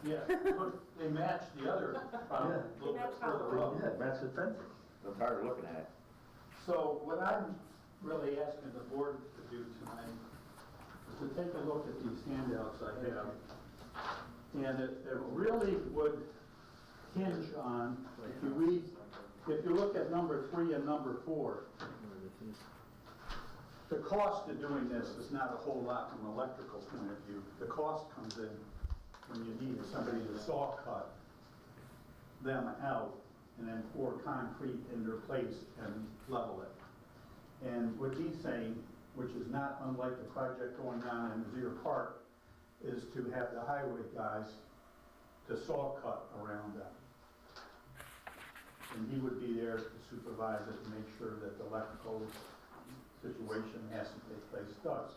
Yeah, look, they match the other, a little bit further up. Yeah, that's the fencing. I'm tired of looking at it. So what I'm really asking the board to do tonight is to take a look at these handouts I have. And it really would hinge on, if you look at number 3 and number 4, the cost of doing this is not a whole lot from an electrical point of view. The cost comes in when you need somebody to saw cut them out and then pour concrete in their place and level it. And what he's saying, which is not unlike the project going on in Mizzier Park, is to have the highway guys to saw cut around them. And he would be there to supervise it and make sure that the electrical situation has to take place does.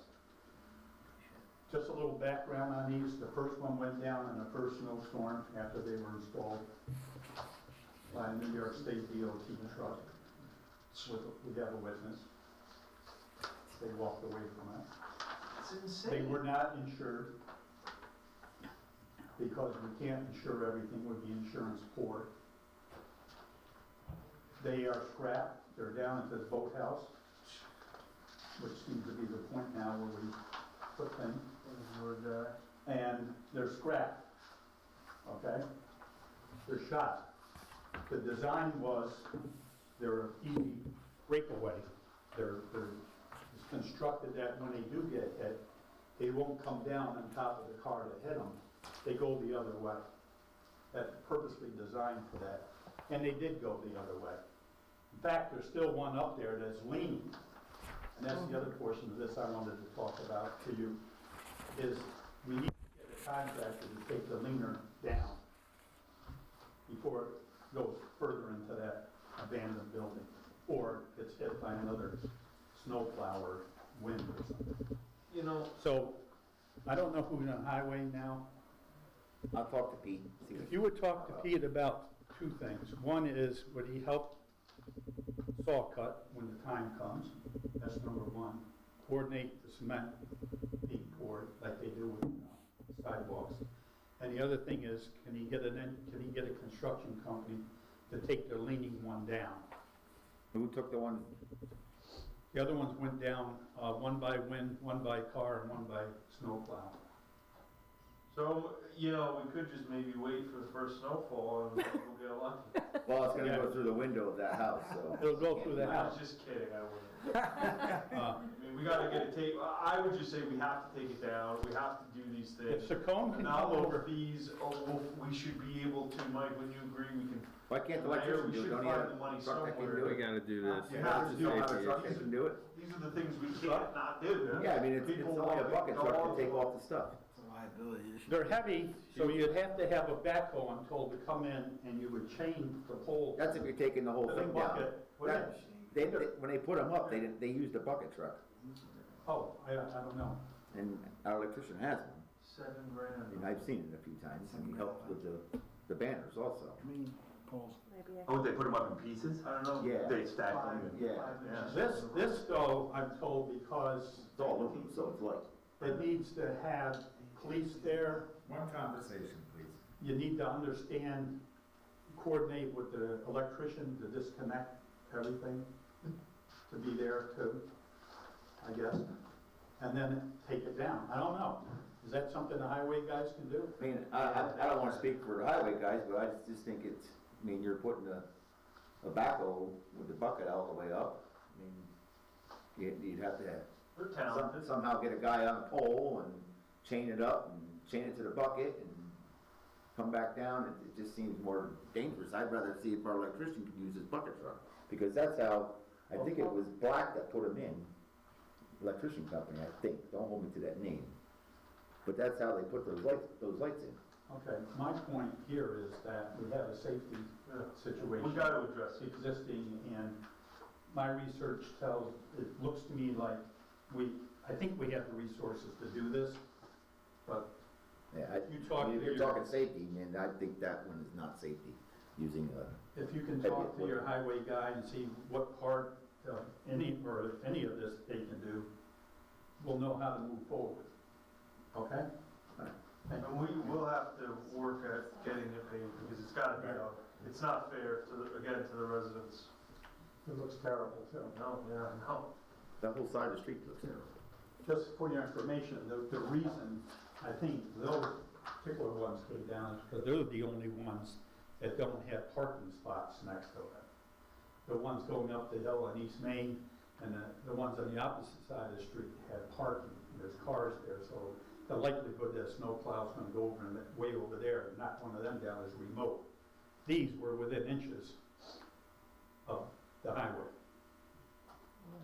Just a little background on these. The first one went down in the first snowstorm after they were installed by a New York State DOT truck. We have a witness. They walked away from it. It's insane. They were not insured because we can't insure everything with the insurance poor. They are scrapped. They're down at the boathouse, which seems to be the point now where we put things. And they're scrapped, okay? They're shot. The design was, they're easy breakaway. It's constructed that when they do get hit, they won't come down on top of the car to hit them. They go the other way. That's purposely designed for that. And they did go the other way. In fact, there's still one up there that's leaning. And that's the other portion of this I wanted to talk about to you, is we need to get a contractor to take the leaner down before it goes further into that abandoned building, or it's hit by another snowplow or wind or something. You know, So, I don't know who's on highway now. I'll talk to Pete. See what If you would talk to Pete about 2 things. One is, would he help saw cut when the time comes? That's number 1. Coordinate the cement being poured like they do with sidewalks. And the other thing is, can he get a construction company to take their leaning one down? Who took the one? The other ones went down, one by wind, one by car, and one by snowplow. so, you know, we could just maybe wait for the first snowfall and we'll get lucky. Well, it's gonna go through the window of that house, so. It'll go through the I house. was just kidding, I wouldn't. I mean, we gotta get it taken, I would just say we have to take it down, we have to do these If things. Secone can come Nominal over, fees, we should be able to, Mike, when you agree, we can. Why can't the Mayor, electrician we do it? should Don't you find have the a money truck that can somewhere. do We it? gotta do this. You You have have to to do have a it. truck that can do it? These are the things we can't not do. Yeah, I mean, it's People only a want bucket to truck go to take all- off the stuff. It's a liability issue. they're heavy, so you'd have to have a backhoe, I'm told, to come in and you would chain the pole. That's if you're taking the whole To the thing down. bucket. That- when they put them up, they used a bucket truck, Oh, I don't know. and our electrician has one. $7,000. And I've seen it a few times, and he helps with the banners also. I mean, poles. Maybe I Oh, they put them up in pieces? I don't know. Yeah. They stack them? Yeah. This though, I'm told, because It's all aluminum, so it's light. it needs to have police there, One conversation, please. you need to understand, coordinate with the electrician to disconnect everything, to be there too, I guess, and then take it down. I don't know. Is that something the highway guys can do? I mean, I don't wanna speak for the highway guys, but I just think it's, I mean, you're putting a backhoe with the bucket all the way up. I mean, you'd have to They're talented. somehow get a guy on a pole and chain it up and chain it to the bucket and come back down. It just seems more dangerous. I'd rather see if our electrician could use his bucket truck, because that's how, I think it was Black that put him in, electrician company, I think. Don't hold me to that name. But that's how they put those lights in. Okay, my point here is that we have a safety situation. We gotta address it. Existing, and my research tells, it looks to me like I think we have the resources to do this, but Yeah, You talk I mean, if to you're your- talking safety, man, I think that one is not safety, using a if you can talk to your highway guy and see what part of any of this they can do, we'll know how to move forward. Okay? Thank And we will have to work at getting it paid, because it's gotta be done. It's not fair to the residents. you. It looks terrible, too. No, yeah, no. That whole side of the street looks terrible. Just for your information, the reason I think those particular ones go down is because they're the only ones that don't have parking spots next to it. The ones going up the hill on East Main and the ones on the opposite side of the street have parking. There's cars there, so the likelihood that a snowplow's gonna go over and way over there and knock one of them down is remote. These were within inches of the highway.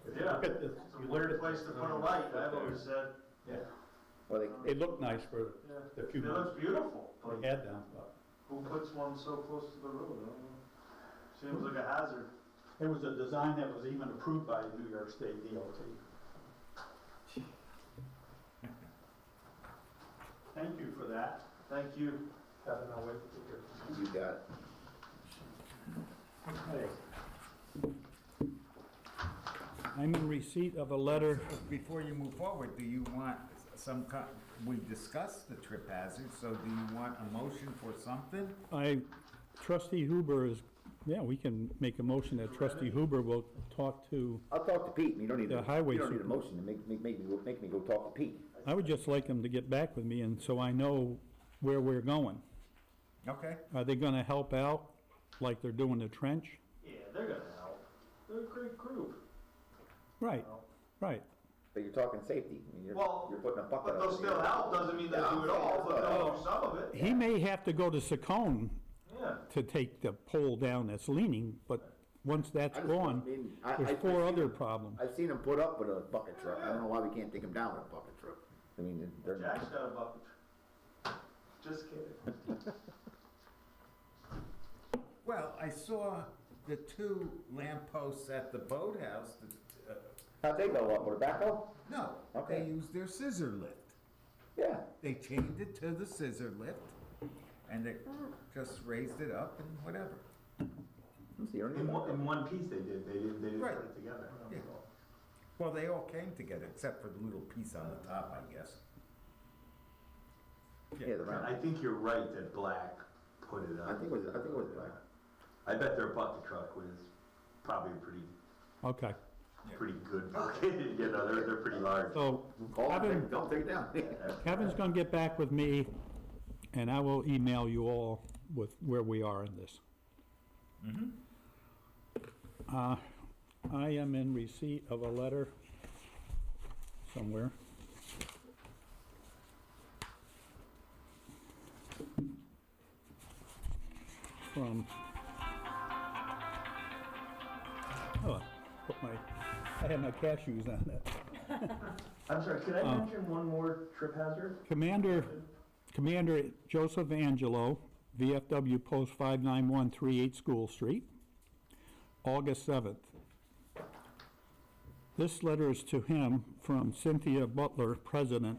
If you Yeah, look at this, it's a you learn weird it. place to put a light, I've always said. Yeah, Well, they, it looked nice for Yeah. the few It months looks beautiful, we but had them, but who puts one so close to the road? I don't know. Seems like a hazard. it was a design that was even approved by New York State DOT. Thank you for that. Thank you. Have no way to you got it. Okay. I'm in receipt of a letter. Before you move forward, do you want we discussed the trip hazard, so do you want a motion for something? Trustee Huber is, yeah, we can make a motion that trustee Huber will talk to, I'll talk to Pete, and you don't need, The highway you don't need a super- motion to make me go talk to Pete. I would just like him to get back with me and so I know where we're going. Okay. Are they gonna help out like they're doing the trench? Yeah, they're gonna help. They're a great group. Right, right. But you're talking safety, I mean, Well, you're putting a bucket But up. they'll still help, doesn't mean they'll do it all, but they'll do some of it. He may have to go to Secone Yeah. to take the pole down that's leaning, but once that's I just- I gone, mean, there's I've 4 seen other them- problems. I've seen them put up with a bucket truck, I don't know why we can't take them down with a bucket truck. I mean, they're. Jack's got a bucket. Just kidding. Well, I saw the 2 lampposts at the boathouse. How'd they go up, with a backhoe? No, Okay. they used their scissor lift. Yeah, They chained it to the scissor lift, and they just raised it up and whatever. let's see, Ernie. In one piece they didn't Right. put it together. Yeah. Well, they all came together, except for the little piece on the top, I guess. Yeah, the I round, think you're right that Black put it up. I think it was black. I bet their bucket truck was probably Okay, pretty good bucket, you know, they're pretty large. so Call them, Kevin, don't take it down. Kevin's gonna get back with me and I will email you all with where we are in this. I am in receipt of a letter somewhere. From, oh, I had my cashews on it. I'm sorry, could I mention one more trip hazard? Commander Joseph Angelo, VFW Post 59138 School Street, August 7th. This letter is to him from Cynthia Butler, President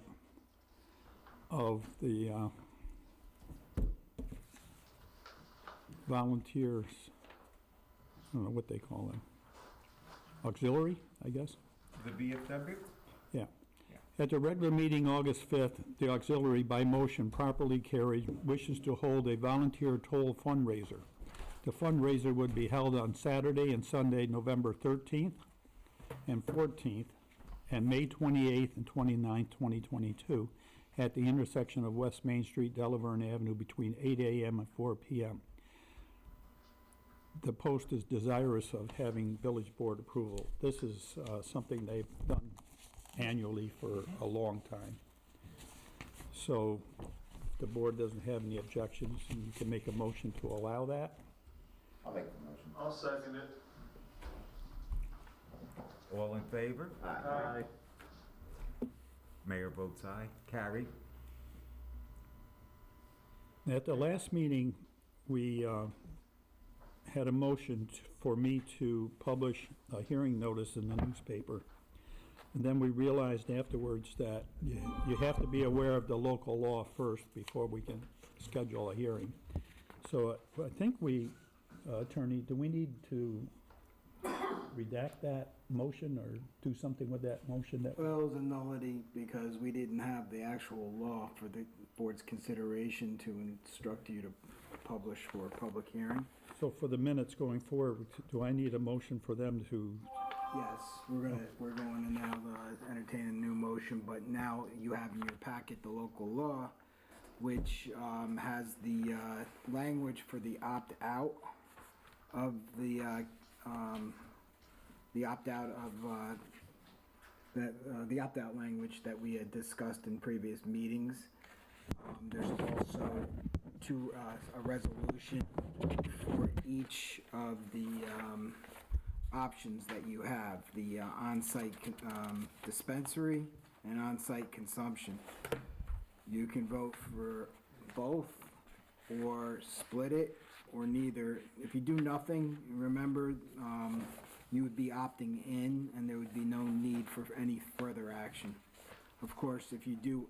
of the volunteers, I don't know what they call them, auxiliary, I guess? The VFW? Yeah. At the regular meeting August 5th, the auxiliary by motion properly carried wishes to hold a volunteer toll fundraiser. The fundraiser would be held on Saturday and Sunday, November 13th and 14th, and May 28th and 29th, 2022, at the intersection of West Main Street, Delaverne Avenue, between 8 a.m. and 4 p.m. The Post is desirous of having village board approval. This is something they've done annually for a long time. So if the board doesn't have any objections, you can make a motion to allow that. I'll make the motion. I'll second it. All in favor? Aye. Mayor votes aye. Carried. At the last meeting, we had a motion for me to publish a hearing notice in the newspaper. And then we realized afterwards that you have to be aware of the local law first before we can schedule a hearing. So I think we Attorney, do we need to redact that motion or do something with that motion that? Well, it was a nullity because we didn't have the actual law for the board's consideration to instruct you to publish for a public hearing. So for the minutes going forward, do I need a motion for them to, Yes, we're going to now entertain a new motion, but now you have in your packet the local law, which has the language for the opt-out of the opt-out of the opt-out language that we had discussed in previous meetings. There's also a resolution for each of the options that you have, the on-site dispensary and on-site consumption. You can vote for both or split it or neither. If you do nothing, remember, you would be opting in and there would be no need for any further action. Of course, if you do,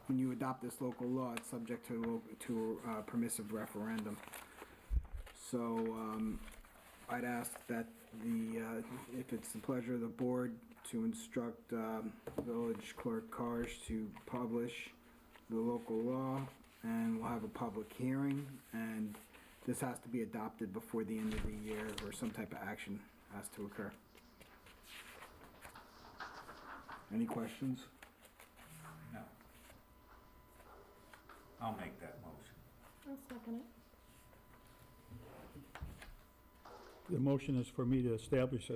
when you adopt this local law, it's subject to a permissive referendum. So, I'd ask that if it's the pleasure of the board to instruct Village Clerk Karsh to publish the local law, and we'll have a public hearing, and this has to be adopted before the end of the year, or some type of action has to occur. Any questions? No. I'll make that motion. I'll second it. the motion is for me to establish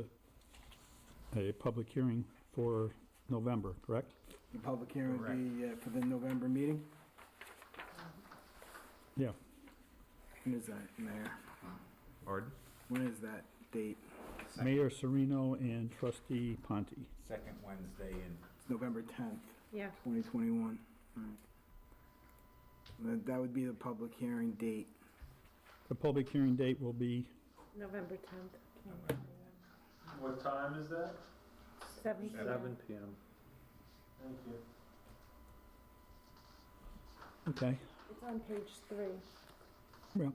a public hearing for November, correct? The public hearing would be for the November meeting? Yeah. When is that, Mayor? Pardon? When is that date? Mayor Serino and Trustee Ponte. Second Wednesday in, It's November 10th, Yeah. 2021. That would be the public hearing date. The public hearing date will be, November 10th. What time is that? 7 p.m. 7 PM. Thank you. okay, It's on page 3.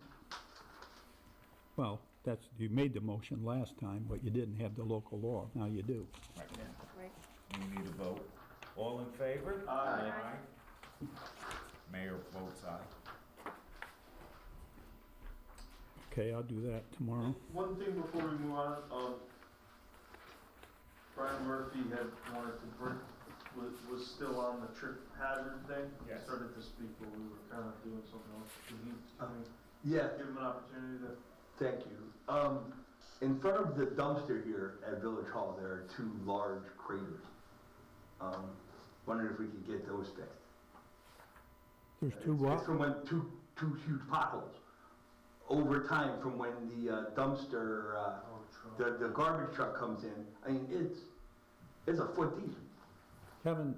well, that's, you made the motion last time, but you didn't have the local law, now you do. right now. Right. We need a vote. All in favor? Aye. Mayor votes aye. Okay, I'll do that tomorrow. One thing before we move on, Brian Murphy had wanted to bring, was still on the trip hazard thing. Yes. He started to speak, but we were kind of doing something else. Can he, Yeah, give him an opportunity to? thank you. In front of the dumpster here at Village Hall, there are two large craters. Wondering if we could get those fixed. There's two It's what? from when, two huge potholes. Over time, from when the dumpster, the garbage truck comes in, I mean, it's a foot deep. Kevin,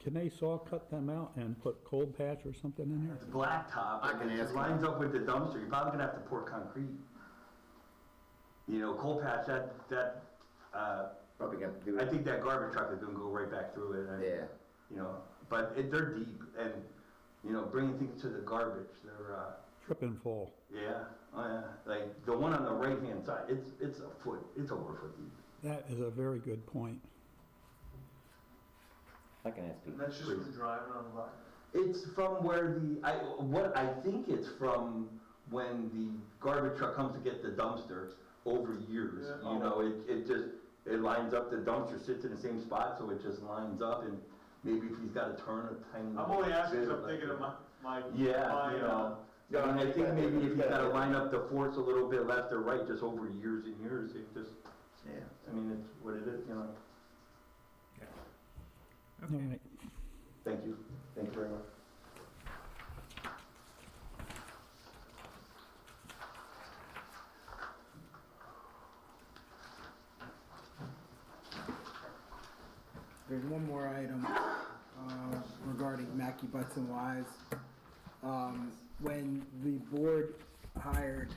can they saw cut them out and put cold patch or something in there? It's blacktop. I can and ask it him. lines up with the dumpster. You're probably gonna have to pour concrete. You know, coal patch, Probably got to do I it. think that garbage truck is gonna go right back through it. and, Yeah. You know, but they're deep and, you know, bringing things to the garbage, they're, Trip and fall. yeah, like the one on the right-hand side, it's a foot, it's over a foot deep. That is a very good point. I can ask And people. that's just from driving on the block. It's from where I think it's from when the garbage truck comes to get the dumpster over years. Yeah. You know, it lines up, the dumpster sits in the same spot, so it just lines up and maybe if he's gotta turn a tiny. I'm only asking because I'm bit, thinking of my. Yeah, my, you know. No, And I you think gotta- maybe if you he's gotta gotta do it. line up the force a little bit left or right, just over years and years, it just, Yeah. I mean, it's what it is, you know. All right. Thank you very much. There's one more item regarding Mackey Butts and Wise. When the board hired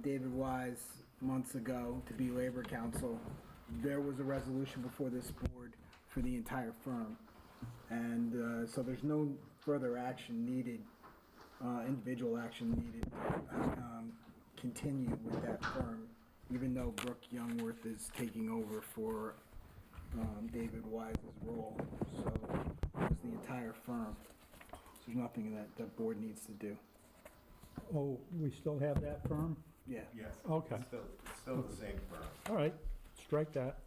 David Wise months ago to be labor counsel, there was a resolution before this board for the entire firm. And so there's no further action needed individual action needed to continue with that firm, even though Brooke Youngworth is taking over for David Wise's role. So it was the entire firm. So there's nothing that the board needs to do. Oh, we still have that firm? Yeah. Yes. Okay. It's still the same firm. All right, strike that.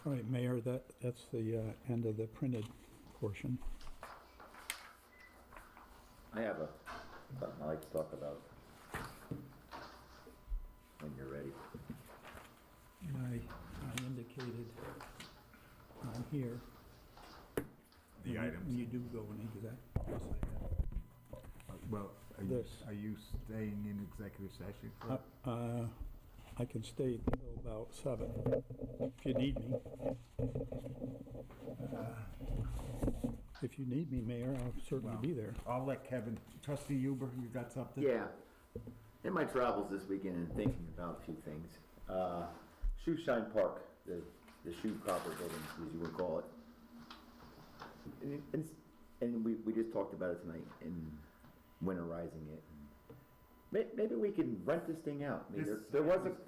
All right, Mayor, that's the end of the printed portion. I have something I'd like to talk about. When you're ready. I indicated on here. The items. When you do go in exec. Yes, I have. Well, This. are you staying in executive session? for- I can stay until about 7, if you need me. If you need me, Mayor, I'll certainly be there. I'll let Kevin, trustee Huber, you got something? Yeah. In my travels this weekend and thinking about a few things, Shoe Shine Park, the shoe copper building, as you would call it. And we just talked about it tonight in winterizing it. Maybe we can rent this thing out. I mean, This- there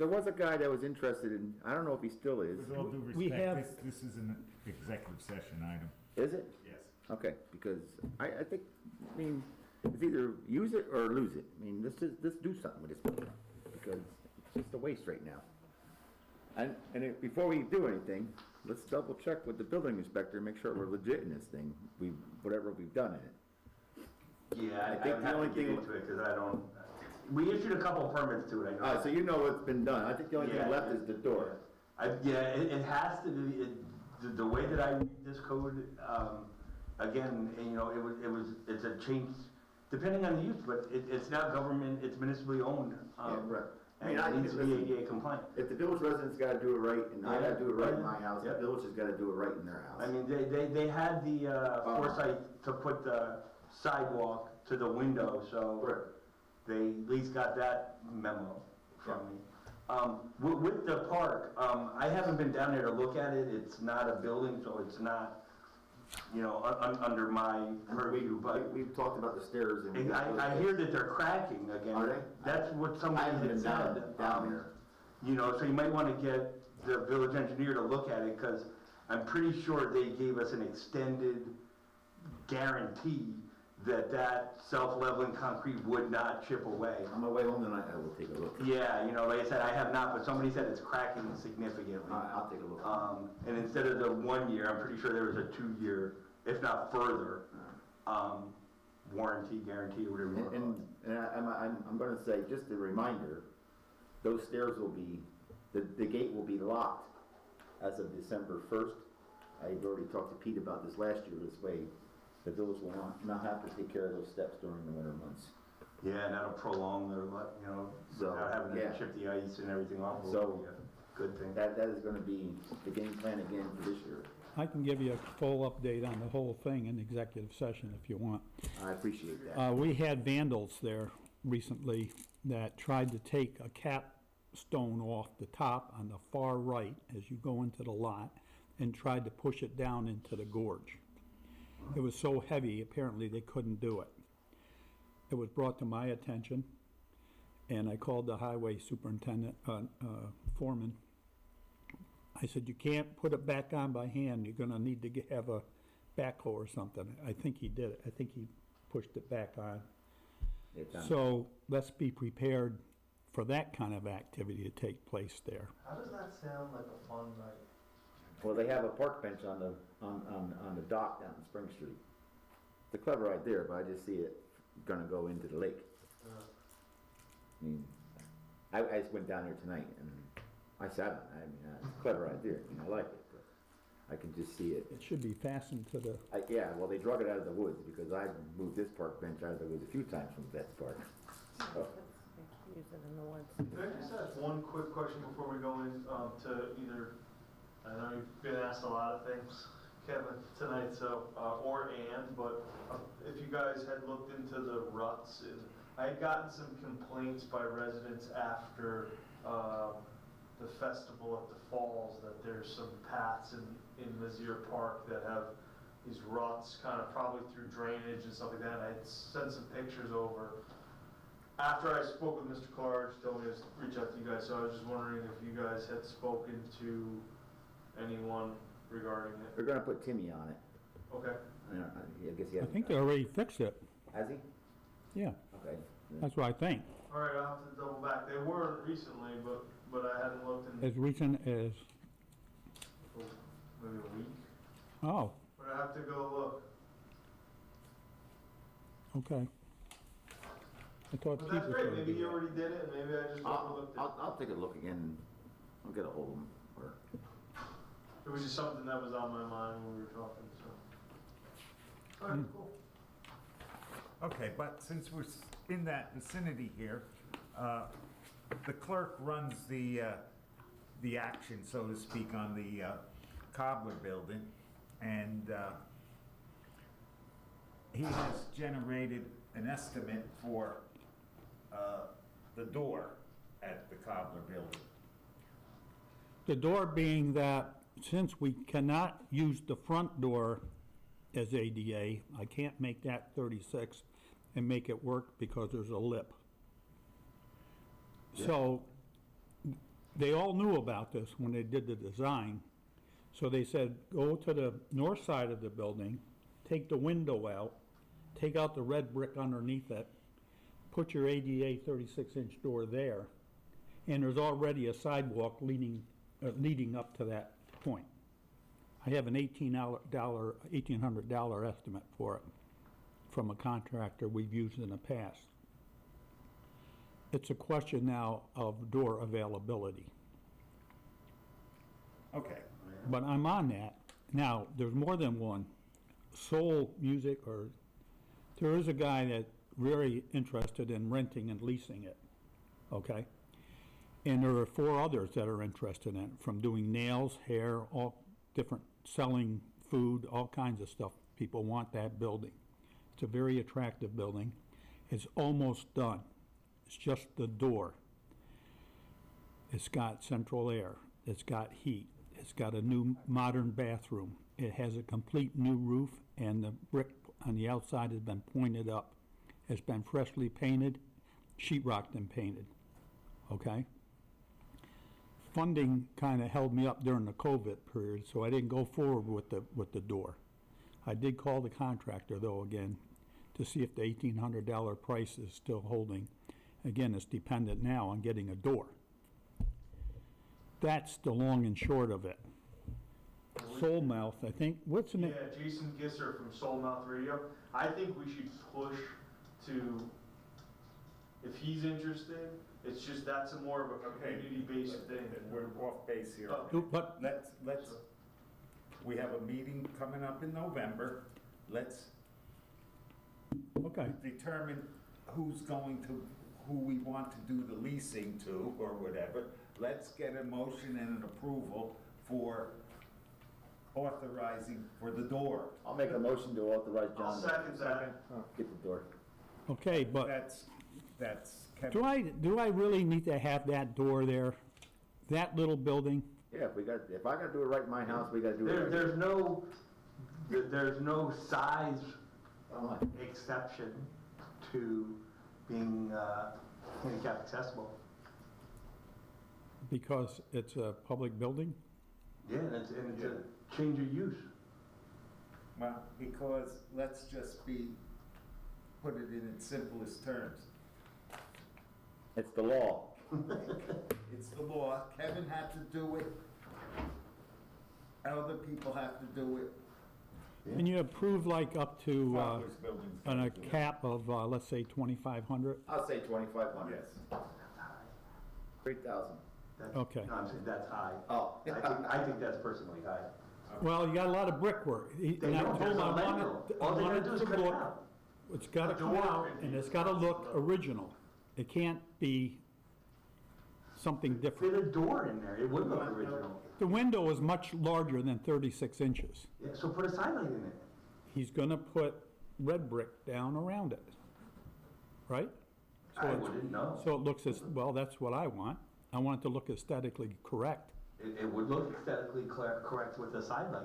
was a guy that was interested in, I don't know if he still is. With all due We have- respect, this is an executive session item. Is it? Yes. Okay, because I think, I mean, it's either use it or lose it. I mean, let's do something with this building, because it's just a waste right now. And before we do anything, let's double check with the building inspector, make sure we're legit in this thing, whatever we've done in it. Yeah, I I think would the have only to get thing- into it, because I don't, we issued a couple of permits to it, I know. So you know what's been done. I think the only thing Yeah. left is the door. Yeah, it has to be, the way that I read this code, again, and, you know, it's a change, depending on the use, but it's now government, it's municipally owned. Yeah, right. I And mean, it needs to be listen, ADA compliant. If the village residents gotta do it right, and I gotta do it right in my house, the Yeah. village has gotta do it right in their house. I mean, they had the foresight to put the sidewalk to the window, so Right. they at least got that memo from me. With the park, I haven't been down there to look at it, it's not a building, so it's not, you know, under my purview, but We've talked about the stairs and. I hear that they're cracking again. Are they? That's what I somebody haven't had been said. down there. You know, so you might want to get the village engineer to look at it, because I'm pretty sure they gave us an extended guarantee that that self-leveling concrete would not chip away. On my way home tonight, I will take a look. Yeah, you know, like I said, I have not, but somebody said it's cracking significantly. I'll take a look. And instead of the 1 year, I'm pretty sure there was a 2-year, if not further, warranty, guarantee, or whatever you want to call it. And I'm gonna say, just a reminder, those stairs will be, the gate will be locked as of December 1st. I've already talked to Pete about this last year, this way the village will not have to take care of those steps during the winter months. Yeah, and that'll prolong their, you know, So, without having yeah. to chip the ice and everything off. will So, be a good thing. That is gonna be the game plan again for this year. I can give you a full update on the whole thing in executive session if you want. I appreciate that. We had vandals there recently that tried to take a capstone off the top on the far right as you go into the lot and tried to push it down into the gorge. It was so heavy, apparently they couldn't do it. It was brought to my attention, and I called the highway superintendent, foreman. I said, you can't put it back on by hand, you're gonna need to have a backhoe or something. I think he did it, I think he pushed it back on. So let's be prepared for that kind of activity to take place there. How does that sound like a fun night? Well, they have a park bench on the dock down in Spring Street. It's a clever idea, but I just see it gonna go into the lake. I mean, I just went down there tonight and I sat on it. I mean, it's a clever idea. I mean, I like it, but I can just see it. It should be fastened to the, Yeah, well, they drug it out of the woods because I've moved this park bench out of the woods a few times from Vets Park. So, Use it in the woods. Can I just ask one quick question before we go in, to either, I know you've been asked a lot of things, Kevin, tonight, so, but if you guys had looked into the ruts, I had gotten some complaints by residents after, the festival at the falls, that there's some paths in Mizzier Park that have these ruts, kind of probably through drainage and stuff like that. I had sent some pictures over. After I spoke with Mr. Clark, he told me to reach out to you guys, so I was just wondering if you guys had spoken to anyone regarding it. We're gonna put Timmy on it. Okay. I guess he I has. think they already fixed it. Has he? Yeah, Okay. that's what I think. All right, I'll have to double back. They weren't recently, but I hadn't looked in As recent as, maybe a week. oh, But I have to go look. okay. I thought But Pete that's was great. gonna Maybe do you that. already did it, and maybe I just overlooked it. I'll take a look again. I'll get a hold of him. Or It was just something that was on my mind when we were talking, so. All right, cool. Okay, but since we're in that vicinity here, the clerk runs the action, so to speak, on the Cobbler building, and he has generated an estimate for the door at the Cobbler building. The door being that since we cannot use the front door as ADA, I can't make that 36 and make it work because there's a lip. So they all knew about this when they did the design. So they said, go to the north side of the building, take the window out, take out the red brick underneath it, put your ADA 36-inch door there, and there's already a sidewalk leading up to that point. I have an $1,800 estimate for it from a contractor we've used in the past. It's a question now of door availability. Okay. But I'm on that. Now, there's more than one. Soul Music, or there is a guy that's very interested in renting and leasing it, okay? And there are 4 others that are interested in it, from doing nails, hair, all different, selling food, all kinds of stuff. People want that building. It's a very attractive building. It's almost done. It's just the door. It's got central air. It's got heat. It's got a new modern bathroom. It has a complete new roof, and the brick on the outside has been pointed up. It's been freshly painted, sheetrocked and painted, okay? Funding kind of held me up during the COVID period, so I didn't go forward with the door. I did call the contractor, though, again, to see if the $1,800 price is still holding. Again, it's dependent now on getting a door. That's the long and short of it. Soulmouth, I think, what's the name? Yeah, Jason Gisser from Soulmouth Radio. I think we should push to, if he's interested, it's just that's a more of a community-based thing. We're off base here. Oh. But Let's, we have a meeting coming up in November. Let's okay, determine who we want to do the leasing to, or whatever. Let's get a motion and an approval for authorizing for the door. I'll make a motion to authorize John. I'll second that. Get the door. okay, but That's Kevin. do I really need to have that door there? That little building? Yeah, if I gotta do it right in my house, we gotta do it right. There's no size Fine. exception to being handicap accessible. Because it's a public building? Yeah, and it's a change of use. Well, because let's just put it in its simplest terms. It's the law. It's the law. Kevin had to do it. Other people have to do it. And you approve like up to, Butler's building's on a gotta do it. cap of, let's say 2,500? I'll say 2,500. Yes. 3,000. Okay. No, I'm saying that's high. Oh. I think that's personally high. Well, you got a lot of brickwork. They And I don't, told there's him a I length. wanted All they gotta do is to cut it look, out. it's gotta come out, and it's gotta look original. It can't be something Fit different. a door in there, it would look original. The window is much larger than 36 inches. Yeah, so put a skylight in it. He's gonna put red brick down around it, right? So I it's- wouldn't know. So it looks as, well, that's what I want. I want it to look aesthetically correct. It would look aesthetically correct with the side light.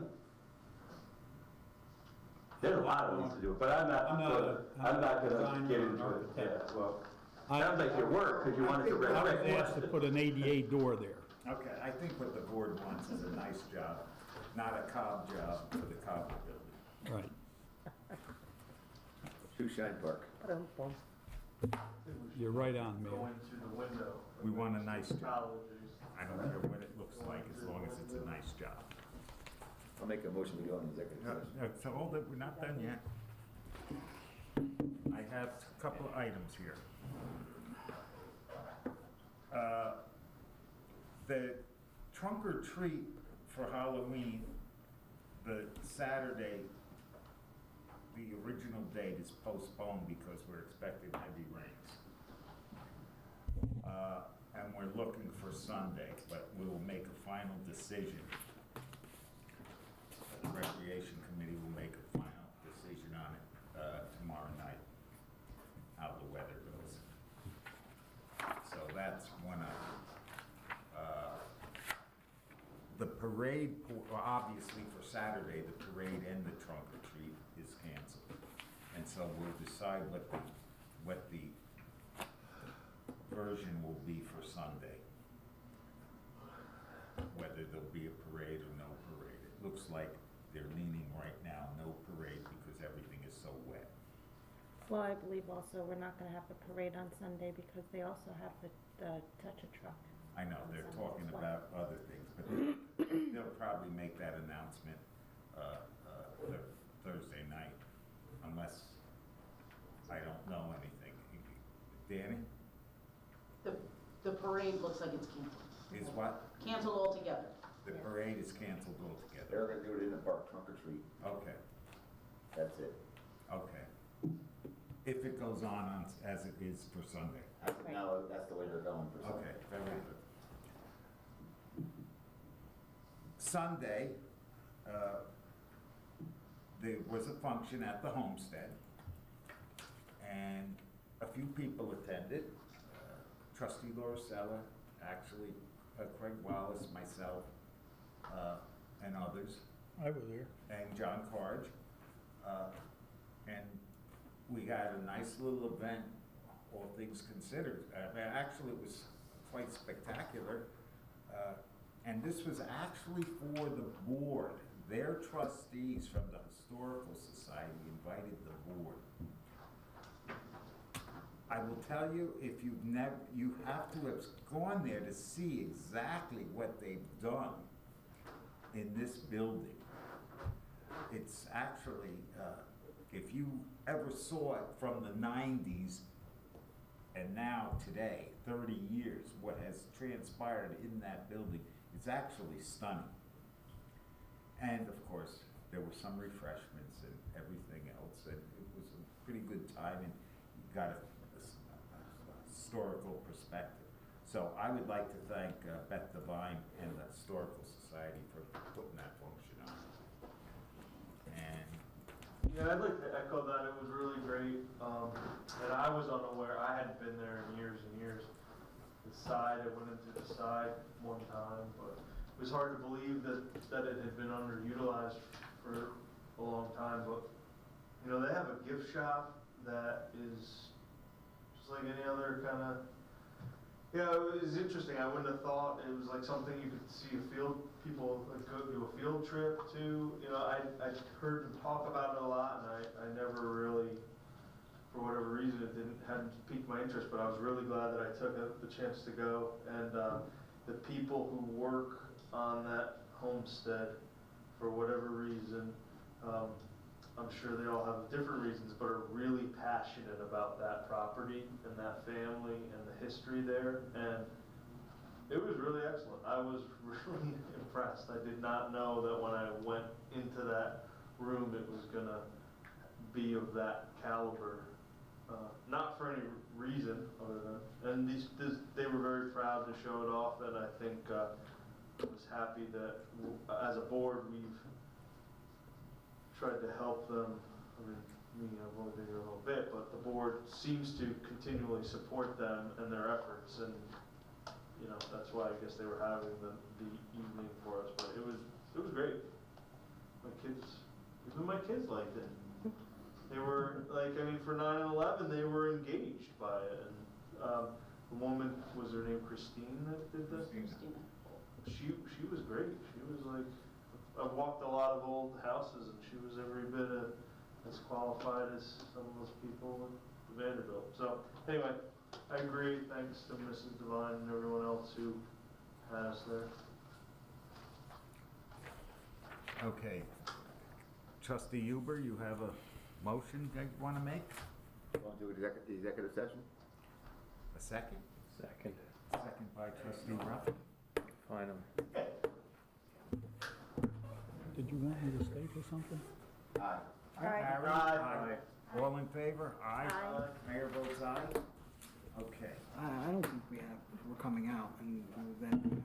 There's a lot of ways to do it, but I'm not gonna designer get or an into it. architect. Yeah, well, sounds like your work, because you wanted to I was restrict. asked to put an ADA door there. Okay, I think what the board wants is a nice job, not a cob job for the cob building. Right. Shoeshine Park. You're right on, Go Mayor. into the window. We want a nice job. Apologies. I don't care what it looks like, as long as it's a nice job. I'll make a motion to go into executive session. So hold it, we're not done yet. I have a couple of items here. The trunk or treat for Halloween, the Saturday, the original date is postponed because we're expecting heavy rains. And we're looking for Sunday, but we will make a final decision. The Recreation Committee will make a final decision on it tomorrow night, how the weather goes. So that's one item. The parade, obviously for Saturday, the parade and the trunk or treat is canceled. And so we'll decide what the version will be for Sunday. Whether there'll be a parade or no parade. It looks like they're leaning right now, no parade, because everything is so wet. Well, I believe also we're not gonna have the parade on Sunday because they also have the touch-a-truck. I know, they're talking about other things, but they'll probably make that announcement Thursday night, unless I don't know anything. Danny, The parade looks like it's canceled. is what? Canceled altogether. The parade is canceled altogether. They're gonna do it in the park, trunk or treat. Okay, That's it. okay. If it goes on as it is for Sunday. Now, that's the way they're going for Sunday. Okay, very good. Sunday, there was a function at the homestead, and a few people attended. Trustee Lauricella, actually, Craig Wallace, myself, and others, I was there. and John Carge. And we had a nice little event, all things considered. Actually, it was quite spectacular. And this was actually for the board. Their trustees from the Historical Society invited the board. I will tell you, if you've never, you have to have gone there to see exactly what they've done in this building. It's actually, if you ever saw it from the 90s and now today, 30 years, what has transpired in that building, it's actually stunning. And of course, there were some refreshments and everything else, and it was a pretty good time, and you got a historical perspective. So I would like to thank Beth Devine and the Historical Society for putting that function on. And Yeah, I'd like to echo that. It was really great. And I was unaware, I hadn't been there in years and years. The side, I went into the side one time, but it was hard to believe that it had been underutilized for a long time. But, you know, they have a gift shop that is just like any other kind of, yeah, it was interesting. I wouldn't have thought it was like something you could see people like go do a field trip to. You know, I heard them talk about it a lot, and I never really, for whatever reason, hadn't piqued my interest. But I was really glad that I took the chance to go. And the people who work on that homestead, for whatever reason, I'm sure they all have different reasons, but are really passionate about that property and that family and the history there. And it was really excellent. I was really impressed. I did not know that when I went into that room, it was gonna be of that caliber. Not for any reason other than, and they were very proud to show it off, and I think I was happy that as a board we've tried to help them. I mean, I've only been here a little bit, but the board seems to continually support them and their efforts, and you know, that's why I guess they were having the evening for us, but it was great. My kids, even my kids liked it. They were, like, I mean, for 9/11, they were engaged by it, and, the woman, was her name Christine that did this? Christina. She was great. She was like, I've walked a lot of old houses, and she was every bit as qualified as some of those people at Vanderbilt. So, anyway, I agree. Thanks to Mrs. Devine and everyone else who had us there. Okay. Trustee Huber, you have a motion that you want to make? Want to do executive session? A second? Second. Second by trustee Ruffin. Find 'em. Did you want me to stay for something? Aye. Harry? Aye. All in favor? Aye. Aye. Mayor votes aye. Okay. I don't think we're coming out, and then